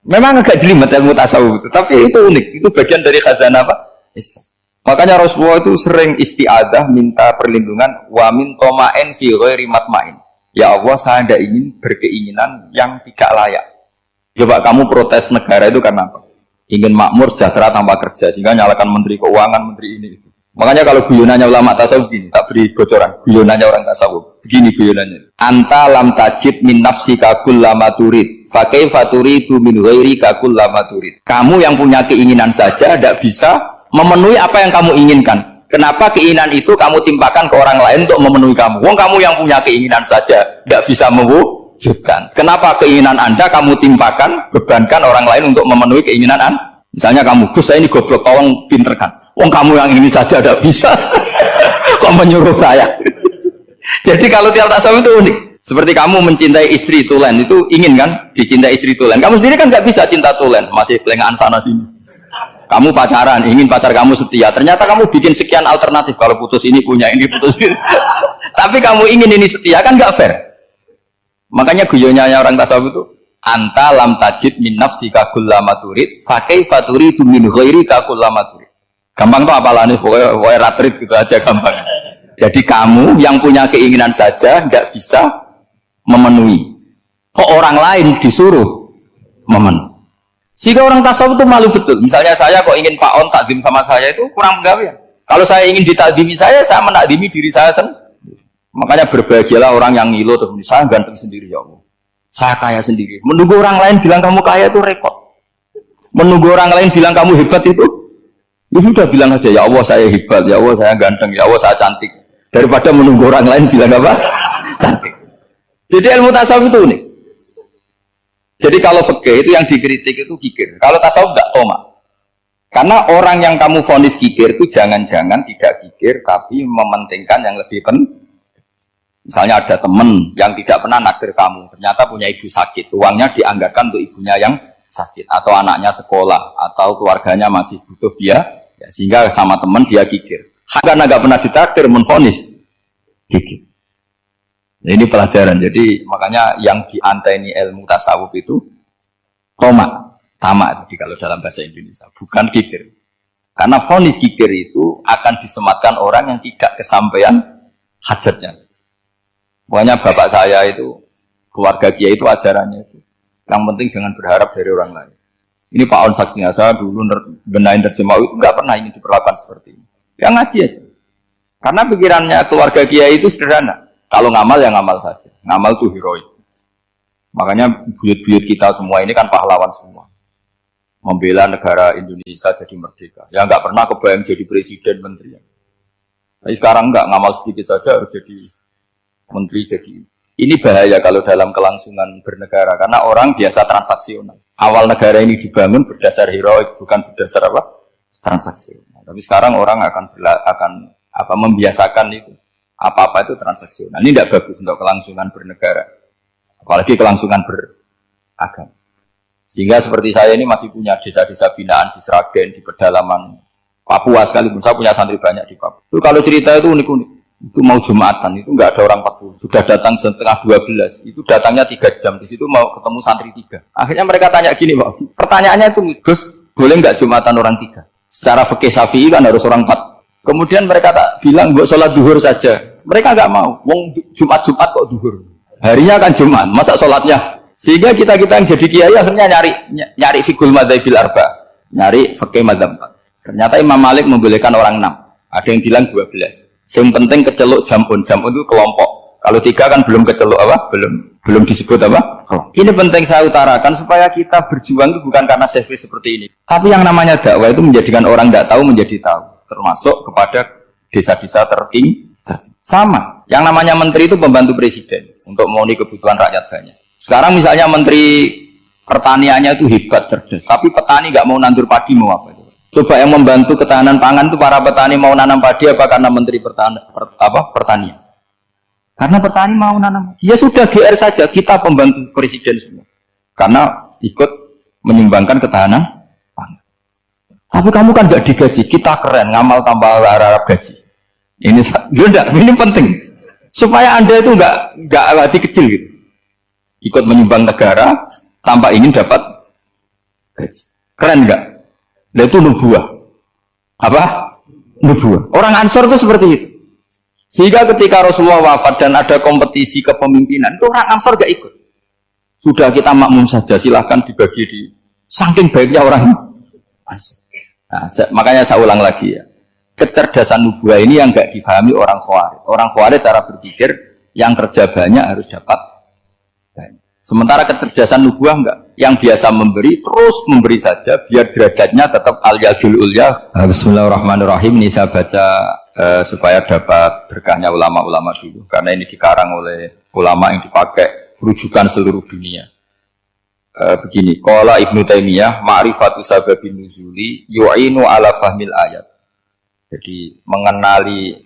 Memang agak jelimet ilmu tasawuf itu, tapi itu unik, itu bagian dari khazanah apa? Islam. Makanya Rasulullah itu sering isti'adah minta perlindungan wa min toma'en fi ghairi matma'in. Ya Allah, saya tidak ingin berkeinginan yang tidak layak. Coba kamu protes negara itu karena apa? Ingin makmur, sejahtera tanpa kerja, sehingga nyalakan menteri keuangan, menteri ini. Makanya kalau guyonannya ulama tasawuf gini, tak beri bocoran. Guyonannya orang tasawuf, begini guyonannya. Anta lam tajid min nafsika kullama turid, fa kaifa turidu min ghairika kullama turid. Kamu yang punya keinginan saja tidak bisa memenuhi apa yang kamu inginkan. Kenapa keinginan itu kamu timpakan ke orang lain untuk memenuhi kamu? Wong kamu yang punya keinginan saja tidak bisa mewujudkan. Kenapa keinginan Anda kamu timpakan, bebankan orang lain untuk memenuhi keinginan Anda? Misalnya kamu, Gus saya ini goblok, tolong pinterkan. Wong kamu yang ini saja tidak bisa. Kok menyuruh saya? Jadi kalau tiap tasawuf itu unik. Seperti kamu mencintai istri tulen, itu ingin kan dicintai istri tulen. Kamu sendiri kan nggak bisa cinta tulen, masih pelengahan sana sini. Kamu pacaran, ingin pacar kamu setia. Ternyata kamu bikin sekian alternatif. Kalau putus ini punya ini, putus ini. Tapi kamu ingin ini setia, kan gak fair. Makanya guyonnya orang tasawuf itu, anta lam tajid min nafsika kullama turid, fa kaifa turidu min ghairika kullama turid. Gampang tuh apalane, pokoknya ratrit gitu aja gampang. Jadi kamu yang punya keinginan saja gak bisa memenuhi. Kok orang lain disuruh memenuhi? Jika orang tasawuf itu malu betul. Misalnya saya kok ingin Pak On takdim sama saya itu kurang pegawaian. Kalau saya ingin ditakdimi saya menakdimi diri saya sendiri. Makanya berbahagialah orang yang ngilu terus saya ganteng sendiri ya Allah. Saya kaya sendiri. Menunggu orang lain bilang kamu kaya itu repot. Menunggu orang lain bilang kamu hebat itu, ya sudah bilang aja ya Allah saya hebat, ya Allah saya ganteng, ya Allah saya cantik. Daripada menunggu orang lain bilang apa? Cantik. Jadi ilmu tasawuf itu unik. Jadi kalau fikih itu yang dikritik itu kikir. Kalau tasawuf enggak tomak. Karena orang yang kamu vonis kikir itu jangan-jangan tidak kikir tapi mementingkan yang lebih penting. Misalnya ada teman yang tidak pernah naktir kamu, ternyata punya ibu sakit, uangnya dianggarkan untuk ibunya yang sakit, atau anaknya sekolah, atau keluarganya masih butuh dia, ya, sehingga sama teman dia kikir. Karena nggak pernah ditakdir menvonis kikir. Ini pelajaran. Jadi makanya yang dianteni ilmu tasawuf itu tomak, tamak. Jadi kalau dalam bahasa Indonesia bukan kikir. Karena vonis kikir itu akan disematkan orang yang tidak kesampaian hajatnya. Pokoknya bapak saya itu keluarga kiai itu ajarannya itu. Yang penting jangan berharap dari orang lain. Ini Pak On saksinya, saya dulu benahin terjemah itu nggak pernah ingin diperlakukan seperti ini. Ya ngaji aja. Karena pikirannya keluarga kiai itu sederhana. Kalau ngamal ya ngamal saja. Ngamal itu heroik. Makanya buyut-buyut kita semua ini kan pahlawan semua. Membela negara Indonesia jadi merdeka. Ya nggak pernah kebayang jadi presiden menteri. Tapi sekarang enggak, ngamal sedikit saja harus jadi menteri jadi. Ini bahaya kalau dalam kelangsungan bernegara karena orang biasa transaksional. Awal negara ini dibangun berdasar heroik, bukan berdasar apa? Transaksional. Tapi sekarang orang akan membiasakan itu. Apa-apa itu transaksional. Ini tidak bagus untuk kelangsungan bernegara. Apalagi kelangsungan beragama. Sehingga seperti saya ini masih punya desa-desa binaan di Sragen, di pedalaman Papua sekalipun. Saya punya santri banyak di Papua. Itu kalau cerita itu unik-unik. Itu mau Jumatan, itu enggak ada orang 40. Sudah datang setengah 12. Itu datangnya 3 jam. Di situ mau ketemu santri 3. Akhirnya mereka tanya gini, Pak. Pertanyaannya itu, Gus, boleh enggak Jumatan orang 3? Secara fikih Syafi'i kan harus orang 4. Kemudian mereka tak bilang, buat sholat duhur saja. Mereka enggak mau. Wong Jumat-Jumat kok duhur. Harinya kan Jumat, masa sholatnya? Sehingga kita-kita yang jadi kiai akhirnya nyari fikul madzhabil arba. Nyari fikih madzhab 4. Ternyata Imam Malik membolehkan orang 6. Ada yang bilang 12. Yang penting keceluk jampun itu kelompok. Kalau 3 kan belum keceluk apa? Belum disebut apa? Ini penting saya utarakan supaya kita berjuang itu bukan karena selfie seperti ini. Tapi yang namanya dakwah itu menjadikan orang tidak tahu menjadi tahu. Termasuk kepada desa-desa tertinggi. Sama. Yang namanya menteri itu pembantu presiden untuk memenuhi kebutuhan rakyat banyak. Sekarang misalnya menteri pertaniannya itu hebat cerdas, tapi petani nggak mau nandur padi mau apa? Coba yang membantu ketahanan pangan itu para petani mau nanam padi apa karena menteri pertanian? Karena petani mau nanam. Ya sudah GR saja, kita pembantu presiden semua. Karena ikut menyumbangkan ketahanan pangan. Tapi kamu kan nggak digaji, kita keren ngamal tambah harap gaji. Ini penting supaya Anda itu nggak hati kecil gitu. Ikut menyumbang negara tanpa ingin dapat gaji. Keren nggak? Nah itu nubuah. Apa? Nubuah. Orang Ansor itu seperti itu. Sehingga ketika Rasulullah wafat dan ada kompetisi kepemimpinan, itu orang Ansor gak ikut. Sudah kita makmum saja, silahkan dibagi di saking baiknya orang Ansor. Nah, makanya saya ulang lagi ya. Kecerdasan nubuah ini yang gak difahami orang Khawarij. Orang Khawarij cara berpikir yang kerja banyak harus dapat banyak. Sementara kecerdasan nubuah enggak. Yang biasa memberi, terus memberi saja, biar derajatnya tetap al-yadul ulya. Bismillahirrahmanirrahim. Ini saya baca supaya dapat berkahnya ulama-ulama dulu. Karena ini dikarang oleh ulama yang dipakai rujukan seluruh dunia. Begini, qala Ibnu Taimiyah, ma'rifatu sababin nuzuli yu'inu ala fahmil ayat. Jadi mengenali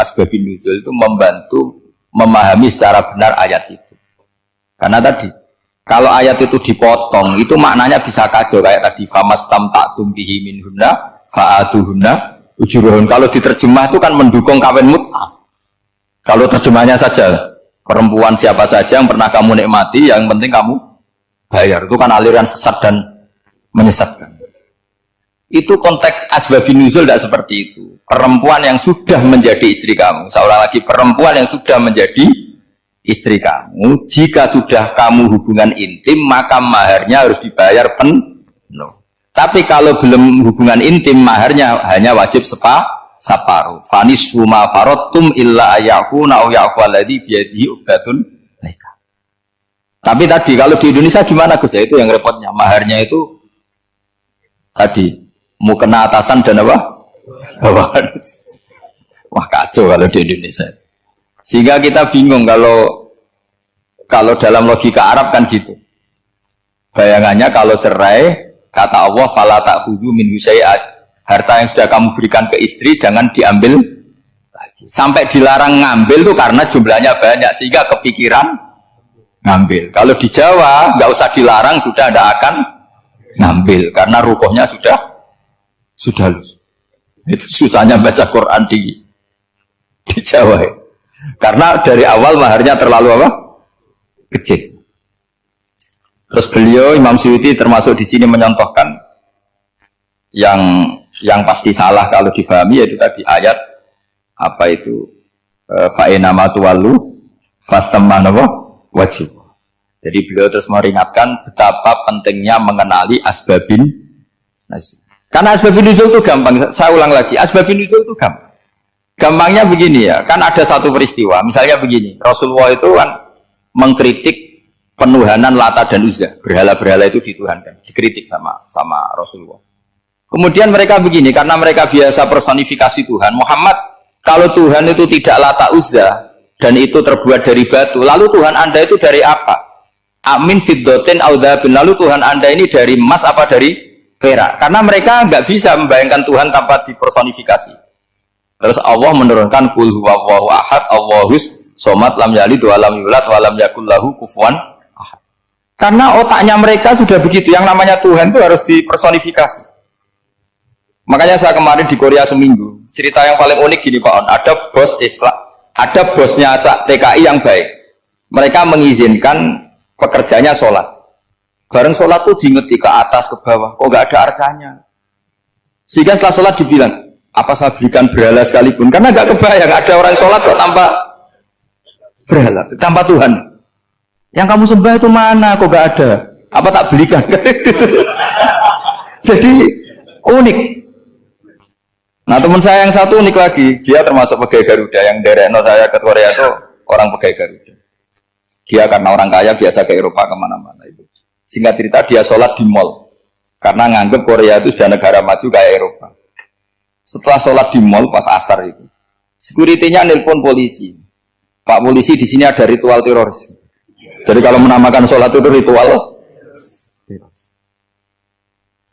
asbabin nuzul itu membantu memahami secara benar ayat itu. Karena tadi, kalau ayat itu dipotong, itu maknanya bisa kacau. Kayak tadi, famastam ta'tum bihi minhunna, fa'atuhunna, ujuruhun. Kalau diterjemah itu kan mendukung kawin mut'ah. Kalau terjemahnya saja, perempuan siapa saja yang pernah kamu nikmati, yang penting kamu bayar. Itu kan aliran sesat dan menyesatkan. Itu konteks asbabun nuzul tidak seperti itu. Perempuan yang sudah menjadi istri kamu, seorang lagi perempuan yang sudah menjadi istri kamu, jika sudah kamu hubungan intim, maka maharnya harus dibayar penuh. Tapi kalau belum hubungan intim, maharnya hanya wajib separuh. Fanisfu ma faradtum illa ayafuna aw ya'fu alladhi biyadihi uqdatun nikah. Tapi tadi kalau di Indonesia gimana Gus? Ya itu yang repotnya. Maharnya itu tadi mau kena atasan dan apa? Bawahan. Wah kacau kalau di Indonesia. Sehingga kita bingung kalau dalam logika Arab kan gitu. Bayangannya kalau cerai, kata Allah, fala ta'khudhu min syai'at. Harta yang sudah kamu berikan ke istri jangan diambil lagi. Sampai dilarang ngambil itu karena jumlahnya banyak sehingga kepikiran ngambil. Kalau di Jawa nggak usah dilarang, sudah tidak akan ngambil karena rukuhnya sudah lulus. Itu susahnya baca Quran di Jawa ya. Karena dari awal maharnya terlalu apa? Kecil. Terus beliau Imam Suyuti termasuk di sini menyontohkan yang pasti salah kalau difahami yaitu tadi ayat apa itu fa'inama tuwallu fasamman wajib. Jadi beliau terus meringatkan betapa pentingnya mengenali asbabin nuzul. Karena asbabin nuzul itu gampang. Saya ulang lagi, asbabin nuzul itu gampang. Gampangnya begini ya, kan ada satu peristiwa, misalnya begini, Rasulullah itu kan mengkritik penuhanan Lata dan Uzza, berhala-berhala itu dituhankan, dikritik sama Rasulullah. Kemudian mereka begini, karena mereka biasa personifikasi Tuhan, Muhammad Kalau Tuhan itu tidak Lata Uzza dan itu terbuat dari batu, lalu Tuhan Anda itu dari apa? Amin fiddotin audabin. Lalu Tuhan Anda ini dari emas apa dari perak? Karena mereka nggak bisa membayangkan Tuhan tanpa dipersonifikasi. Terus Allah menurunkan qul huwallahu ahad, Allahus somad, lam yalid wa lam yulad wa lam yakul lahu kufuwan ahad. Karena otaknya mereka sudah begitu, yang namanya Tuhan itu harus dipersonifikasi. Makanya saya kemarin di Korea seminggu, cerita yang paling unik gini Pak On, ada bos Islam, ada bosnya TKI yang baik. Mereka mengizinkan pekerjanya sholat. Bareng sholat tuh diingeti ke atas ke bawah, kok nggak ada arcanya. Sehingga setelah sholat dibilang, apa saya berikan berhala sekalipun? Karena nggak kebayang ada orang sholat kok tanpa berhala, tanpa Tuhan. Yang kamu sembah itu mana? Kok nggak ada? Apa tak belikan? Jadi unik. Nah teman saya yang satu unik lagi, dia termasuk pegawai Garuda yang derekno saya ke Korea itu orang pegawai Garuda. Dia karena orang kaya biasa ke Eropa kemana-mana itu. Singkat cerita dia sholat di mall karena nganggep Korea itu sudah negara maju kayak Eropa. Setelah sholat di mall pas asar itu, security-nya nelpon polisi. Pak polisi di sini ada ritual teroris. Jadi kalau menamakan sholat itu ritual teroris.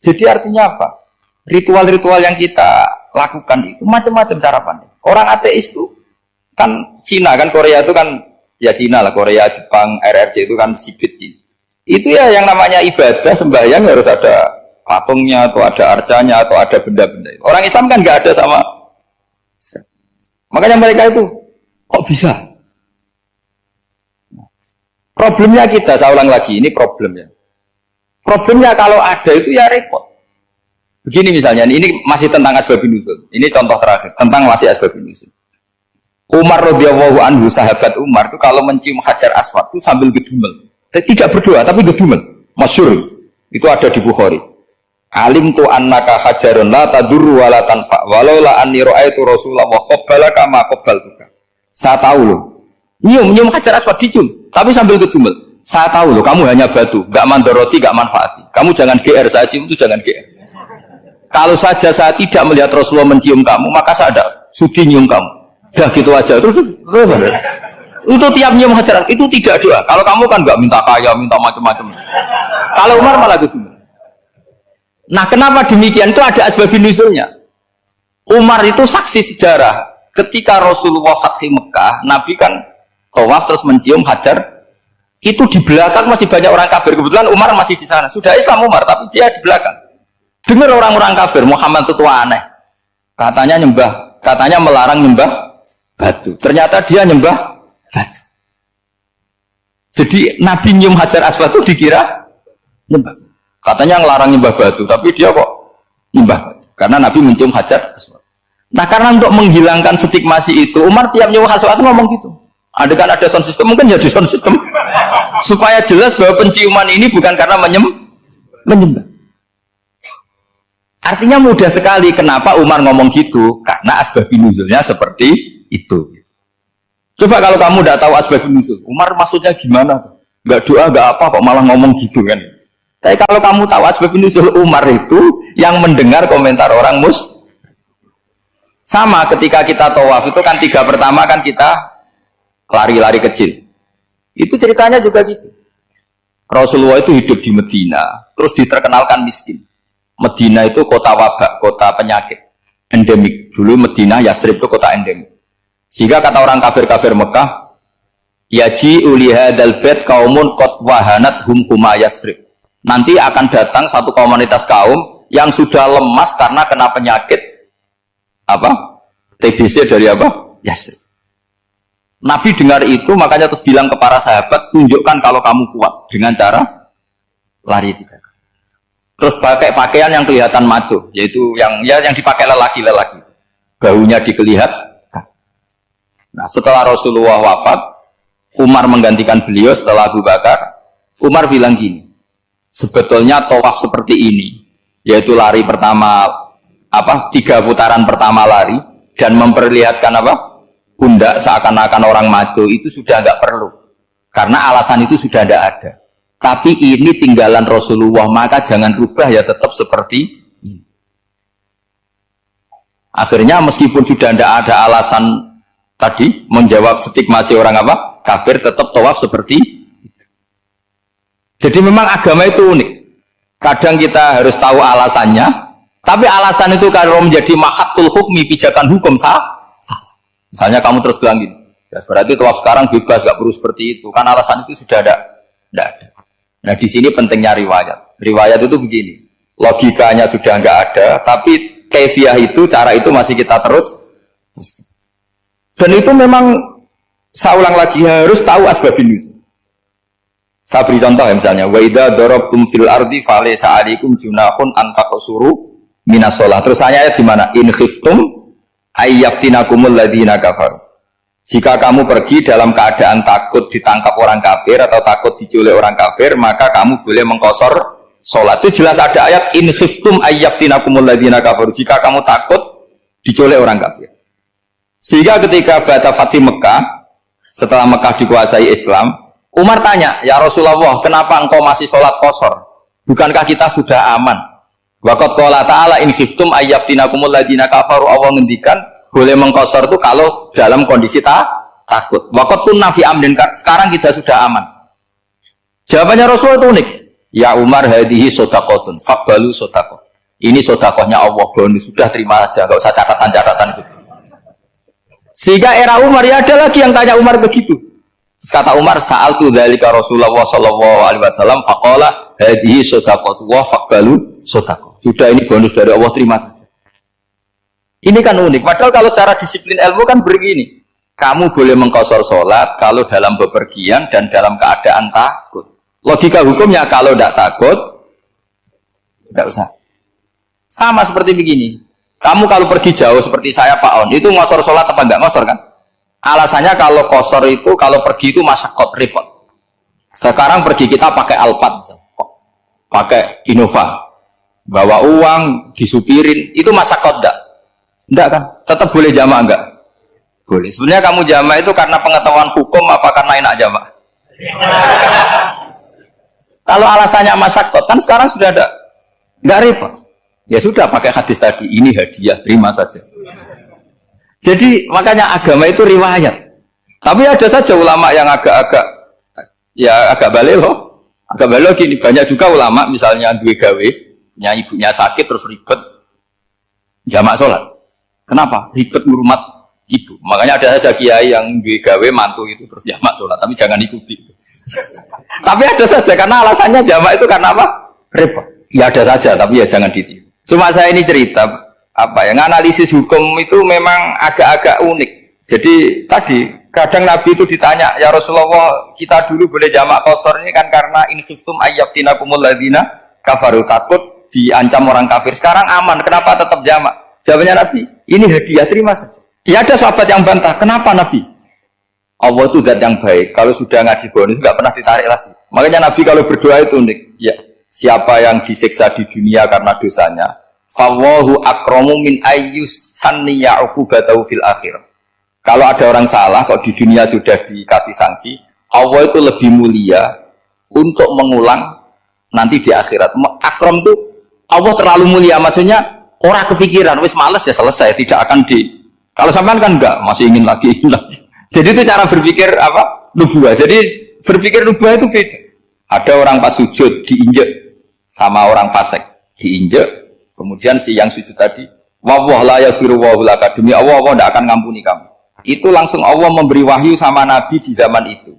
Jadi artinya apa? Ritual-ritual yang kita lakukan itu macam-macam cara pandang. Orang ateis itu kan Cina kan Korea itu kan ya Cina lah, Korea, Jepang, RRC itu kan sipit. Itu ya yang namanya ibadah sembahyang harus ada patungnya atau ada arcanya atau ada benda-benda. Orang Islam kan nggak ada sama. Makanya mereka itu kok bisa? Problemnya kita, saya ulang lagi, ini problemnya. Problemnya kalau ada itu ya repot. Begini misalnya, ini masih tentang asbabun nuzul. Ini contoh terakhir tentang masih asbabun nuzul. Umar radhiyallahu anhu, sahabat Umar itu kalau mencium Hajar Aswad itu sambil gedumel. Tidak berdoa tapi gedumel. Masyhur. Itu ada di Bukhari. Alim tu annaka hajarun la tadur wa la tanfa walau la anni ra'aitu Rasulullah qabbalaka ma qabbaltuka. Saya tahu loh. Nyium Hajar Aswad dicium tapi sambil gedumel. Saya tahu loh kamu hanya batu, enggak mandoroti, enggak manfaati. Kamu jangan GR, saya cium itu jangan GR. Kalau saja saya tidak melihat Rasulullah mencium kamu, maka saya ada sudi nyium kamu. Dah gitu aja. Terus itu tiap nyium Hajar itu tidak doa. Kalau kamu kan nggak minta kaya, minta macam-macam. Kalau Umar malah gitu. Nah, kenapa demikian? Itu ada asbabun nuzulnya. Umar itu saksi sejarah. Ketika Rasulullah Fathi Mekah, Nabi kan tawaf terus mencium Hajar. Itu di belakang masih banyak orang kafir. Kebetulan Umar masih di sana. Sudah Islam Umar, tapi dia di belakang. Dengar orang-orang kafir, Muhammad itu aneh. Katanya melarang nyembah batu. Ternyata dia nyembah batu. Jadi Nabi nyium Hajar Aswad itu dikira nyembah. Katanya ngelarang nyembah batu, tapi dia kok nyembah batu. Karena Nabi mencium Hajar Aswad. Nah karena untuk menghilangkan stigmasi itu, Umar tiap nyium Hajar Aswad ngomong gitu. Ada sound system, mungkin jadi sound system. Supaya jelas bahwa penciuman ini bukan karena menyembah. Artinya mudah sekali kenapa Umar ngomong gitu, karena asbabun nuzulnya seperti itu. Coba kalau kamu tidak tahu asbabun nuzul, Umar maksudnya gimana? Enggak doa, enggak apa kok malah ngomong gitu kan. Tapi kalau kamu tahu asbabun nuzul Umar itu yang mendengar komentar orang sama ketika kita tawaf itu kan 3 pertama kan kita lari-lari kecil. Itu ceritanya juga gitu. Rasulullah itu hidup di Medina, terus diterkenalkan miskin. Medina itu kota wabak, kota penyakit endemik. Dulu Medina, Yasrib itu kota endemik. Sehingga kata orang kafir-kafir Mekah, yaji ulihadal bait kaumun qad wahanat huma Yasrib. Nanti akan datang satu komunitas kaum yang sudah lemas karena kena penyakit apa? TBC dari apa? Yasrib. Nabi dengar itu makanya terus bilang ke para sahabat, tunjukkan kalau kamu kuat dengan cara lari 3. Terus pakai pakaian yang kelihatan maco, yaitu yang dipakai lelaki-lelaki. Baunya dikelihatan. Nah, setelah Rasulullah wafat, Umar menggantikan beliau setelah Abu Bakar. Umar bilang gini, sebetulnya tawaf seperti ini, yaitu lari pertama 3 putaran pertama lari dan memperlihatkan pundak seakan-akan orang maco itu sudah nggak perlu. Karena alasan itu sudah tidak ada. Tapi ini tinggalan Rasulullah, maka jangan rubah ya tetap seperti ini. Akhirnya meskipun sudah tidak ada alasan tadi menjawab stigmasi orang apa kafir, tetap tawaf seperti itu. Jadi memang agama itu unik. Kadang kita harus tahu alasannya, tapi alasan itu kalau menjadi mahatul hukmi, pijakan hukum sah. Misalnya kamu terus bilang gini, ya berarti tawaf sekarang bebas, gak perlu seperti itu. Kan alasan itu sudah ada. Tidak ada. Nah di sini pentingnya riwayat. Riwayat itu begini, logikanya sudah nggak ada, tapi kaifiah itu, cara itu masih kita terus. Dan itu memang saya ulang lagi harus tahu asbabun nuzul. Saya beri contoh ya misalnya, wa idza darabtum fil ardi falaysa 'alaikum junahun an taqsuru minas shalah. Terus ayatnya di mana? In khiftum ayyaftinakumul ladzina kafaru. Jika kamu pergi dalam keadaan takut ditangkap orang kafir atau takut diculik orang kafir, maka kamu boleh mengqasar salat. Itu jelas ada ayat in khiftum ayyaftinakumul ladzina kafaru. Jika kamu takut diculik orang kafir. Sehingga ketika Ba'da Fathi Mekah, setelah Mekah dikuasai Islam, Umar tanya, ya Rasulullah, kenapa engkau masih sholat qasar? Bukankah kita sudah aman? Waqad qala ta'ala in khiftum ayyaftinakumul ladzina kafaru. Allah ngendikan boleh mengqasar itu kalau dalam kondisi takut. Waqad kunna fi amrin, sekarang kita sudah aman. Jawabannya Rasulullah itu unik. Ya Umar, hadhihi shadaqatun faqbalu shadaqah. Ini sedekahnya Allah, bonus, sudah terima aja, enggak usah catatan-catatan gitu. Sehingga era Umar ya ada lagi yang tanya Umar begitu. Terus kata Umar, sa'altu dzalika Rasulullah sallallahu alaihi wasallam faqala hadhihi shadaqatu wa faqbalu shadaqah. Sudah ini bonus dari Allah, terima saja. Ini kan unik. Padahal kalau secara disiplin ilmu kan begini. Kamu boleh mengqasar salat kalau dalam bepergian dan dalam keadaan takut. Logika hukumnya kalau tidak takut tidak usah. Sama seperti begini. Kamu kalau pergi jauh seperti saya Pak On, itu ngosor sholat apa enggak ngosor kan? Alasannya kalau kosor itu, kalau pergi itu masyarakat repot. Sekarang pergi kita pakai Alphard, pakai Innova, bawa uang, disupirin, itu masyarakat enggak? Enggak kan? Tetap boleh jamaah enggak? Boleh. Sebenarnya kamu jamaah itu karena pengetahuan hukum apa karena enak jamaah? Kalau alasannya masyarakat, kan sekarang sudah ada, enggak repot. Ya sudah pakai hadis tadi, ini hadiah, terima saja. Jadi makanya agama itu riwayat. Tapi ada saja ulama yang agak balik loh. Agak balik gini, banyak juga ulama misalnya duwe gawe, ibunya sakit terus ribet jamak sholat. Kenapa? Ribet ngurmat ibu. Makanya ada saja kiai yang duwe gawe mantu itu terus jamak sholat, tapi jangan ikuti. Tapi ada saja karena alasannya jamak itu karena apa? Repot. Ya ada saja, tapi ya jangan ditiru. Cuma saya ini cerita analisis hukum itu memang agak-agak unik. Jadi tadi kadang Nabi itu ditanya, ya Rasulullah, kita dulu boleh jamak qasar ini kan karena in khiftum ayyaftinakumul ladzina kafaru, takut diancam orang kafir. Sekarang aman, kenapa tetap jamak? Jawabannya Nabi, ini hadiah, terima saja. Ya ada sahabat yang bantah, kenapa Nabi? Allah itu zat yang baik, kalau sudah ngaji bonus nggak pernah ditarik lagi. Makanya Nabi kalau berdoa itu unik. Ya, siapa yang disiksa di dunia karena dosanya, fawahu akramu min ayyus sanniya uqubatahu fil akhir. Kalau ada orang salah kok di dunia sudah dikasih sanksi, Allah itu lebih mulia untuk mengulang nanti di akhirat. Akram itu Allah terlalu mulia, maksudnya orang kepikiran wis males ya selesai, tidak akan di. Kalau sampean kan enggak, masih ingin lagi. Jadi itu cara berpikir apa? Nubuwah. Jadi berpikir nubuwah itu beda. Ada orang pas sujud diinjek sama orang fasik, diinjek. Kemudian si yang sujud tadi, wawah la yaghfiru wa laka, demi Allah tidak akan ngampuni kamu. Itu langsung Allah memberi wahyu sama Nabi di zaman itu.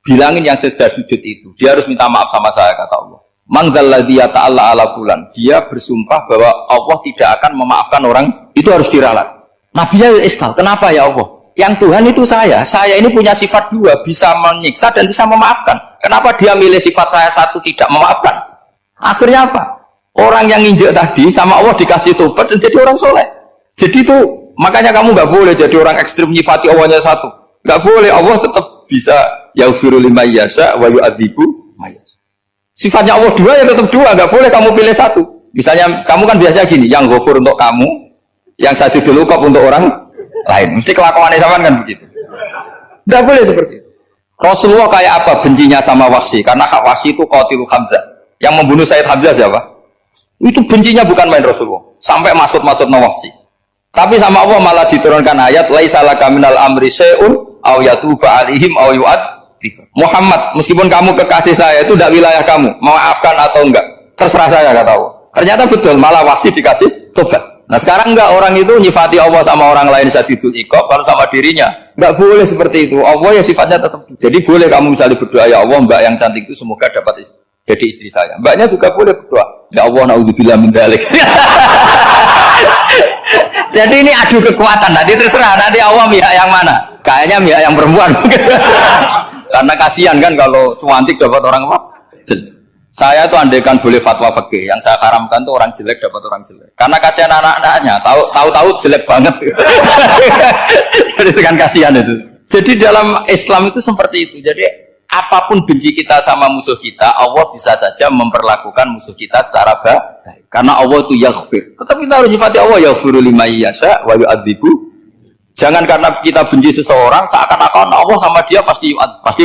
Bilangin yang sedang sujud itu, dia harus minta maaf sama saya, kata Allah. Man dzalladzi yata'alla ala fulan, dia bersumpah bahwa Allah tidak akan memaafkan orang, itu harus diralat. Nabinya iskal, kenapa ya Allah? Yang Tuhan itu saya ini punya sifat dua, bisa menyiksa dan bisa memaafkan. Kenapa dia milih sifat saya satu tidak memaafkan? Akhirnya apa? Orang yang nginjek tadi sama Allah dikasih tobat dan jadi orang soleh. Jadi itu makanya kamu nggak boleh jadi orang ekstrim nyifati Allahnya satu. Nggak boleh, Allah tetap bisa yaghfiru liman yasha wa yu'adzibu man yasha. Sifatnya Allah dua ya tetap dua, nggak boleh kamu pilih satu. Misalnya kamu kan biasanya gini, yang ghafur untuk kamu, yang satu dulu kok untuk orang lain. Mesti kelakuannya sama kan begitu. Nggak boleh seperti itu. Rasulullah kayak apa bencinya sama Wahsy? Karena Wahsy itu qatilu Hamzah. Yang membunuh Sayyid Hamzah siapa? Itu bencinya bukan main Rasulullah. Sampai maksud Wahsy. Tapi sama Allah malah diturunkan ayat laisa laka minal amri syai'un aw yatuba alaihim aw yu'adzib. Muhammad, meskipun kamu kekasih saya itu tidak wilayah kamu, maafkan atau enggak, terserah saya, kata Allah. Ternyata betul, malah Wahsy dikasih tobat. Nah sekarang enggak, orang itu nyifati Allah sama orang lain syadidul iqab, kalau sama dirinya enggak boleh seperti itu. Allah ya sifatnya tetap. Jadi boleh kamu misalnya berdoa, ya Allah mbak yang cantik itu semoga dapat jadi istri saya. Mbaknya juga boleh berdoa, ya Allah naudzubillah min dzalik. Jadi ini adu kekuatan, nanti terserah, nanti Allah pihak yang mana? Kayaknya pihak yang perempuan. Karena kasihan kan kalau cantik dapat orang apa? Jelek. Saya tuh andaikan boleh fatwa fikih, yang saya haramkan tuh orang jelek dapat orang jelek. Karena kasihan anak-anaknya, tahu-tahu jelek banget. Jadi kan kasihan itu. Jadi dalam Islam itu seperti itu. Jadi apapun benci kita sama musuh kita, Allah bisa saja memperlakukan musuh kita secara baik. Karena Allah itu yaghfir. Tetap kita harus sifati Allah yaghfiru liman yasha wa yu'adzibu. Jangan karena kita benci seseorang seakan-akan Allah sama dia pasti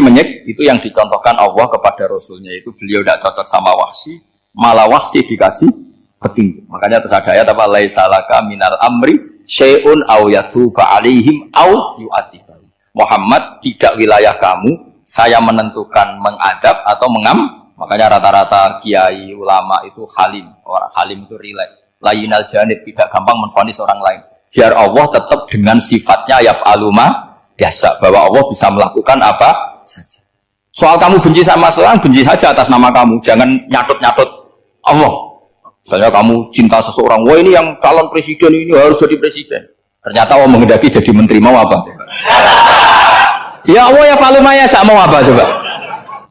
menyek. Itu yang dicontohkan Allah kepada Rasulnya, itu beliau tidak cocok sama Wahsy, malah Wahsy dikasih petunjuk. Makanya terus ada ayat apa laisa laka minal amri syai'un aw yatuba alaihim aw yu'adzib. Muhammad, tidak wilayah kamu saya menentukan mengadab atau mengam. Makanya rata-rata kiai ulama itu halim. Orang halim itu rileks, layinal janib, tidak gampang menvonis orang lain. Biar Allah tetap dengan sifatnya yaf'alu ma yasha, bahwa Allah bisa melakukan apa saja. Soal kamu benci sama seorang, benci saja atas nama kamu, jangan nyatut-nyatut Allah. Misalnya kamu cinta seseorang, wah ini yang calon presiden ini harus jadi presiden. Ternyata Allah menghendaki jadi menteri, mau apa? Ya Allah ya faluma ya mau apa coba?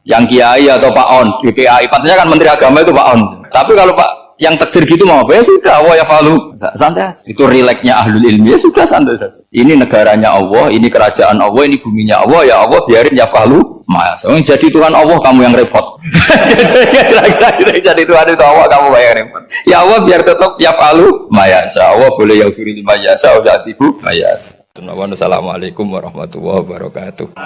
Yang kiai atau Pak On, di KAI, patutnya kan menteri agama itu Pak On. Tapi kalau Pak yang takdir gitu mau apa ya sudah, Allah ya falu, santai. Itu rileksnya ahlul ilmi, ya sudah santai saja. Ini negaranya Allah, ini kerajaan Allah, ini buminya Allah, ya Allah biarin ya falu. Mas, jadi Tuhan Allah kamu yang repot. Jadi Tuhan itu Allah kamu yang repot. Ya Allah biar tetap ya falu, mayasa Allah boleh yang firli mayasa, udah tibu mayasa. Assalamualaikum warahmatullahi wabarakatuh.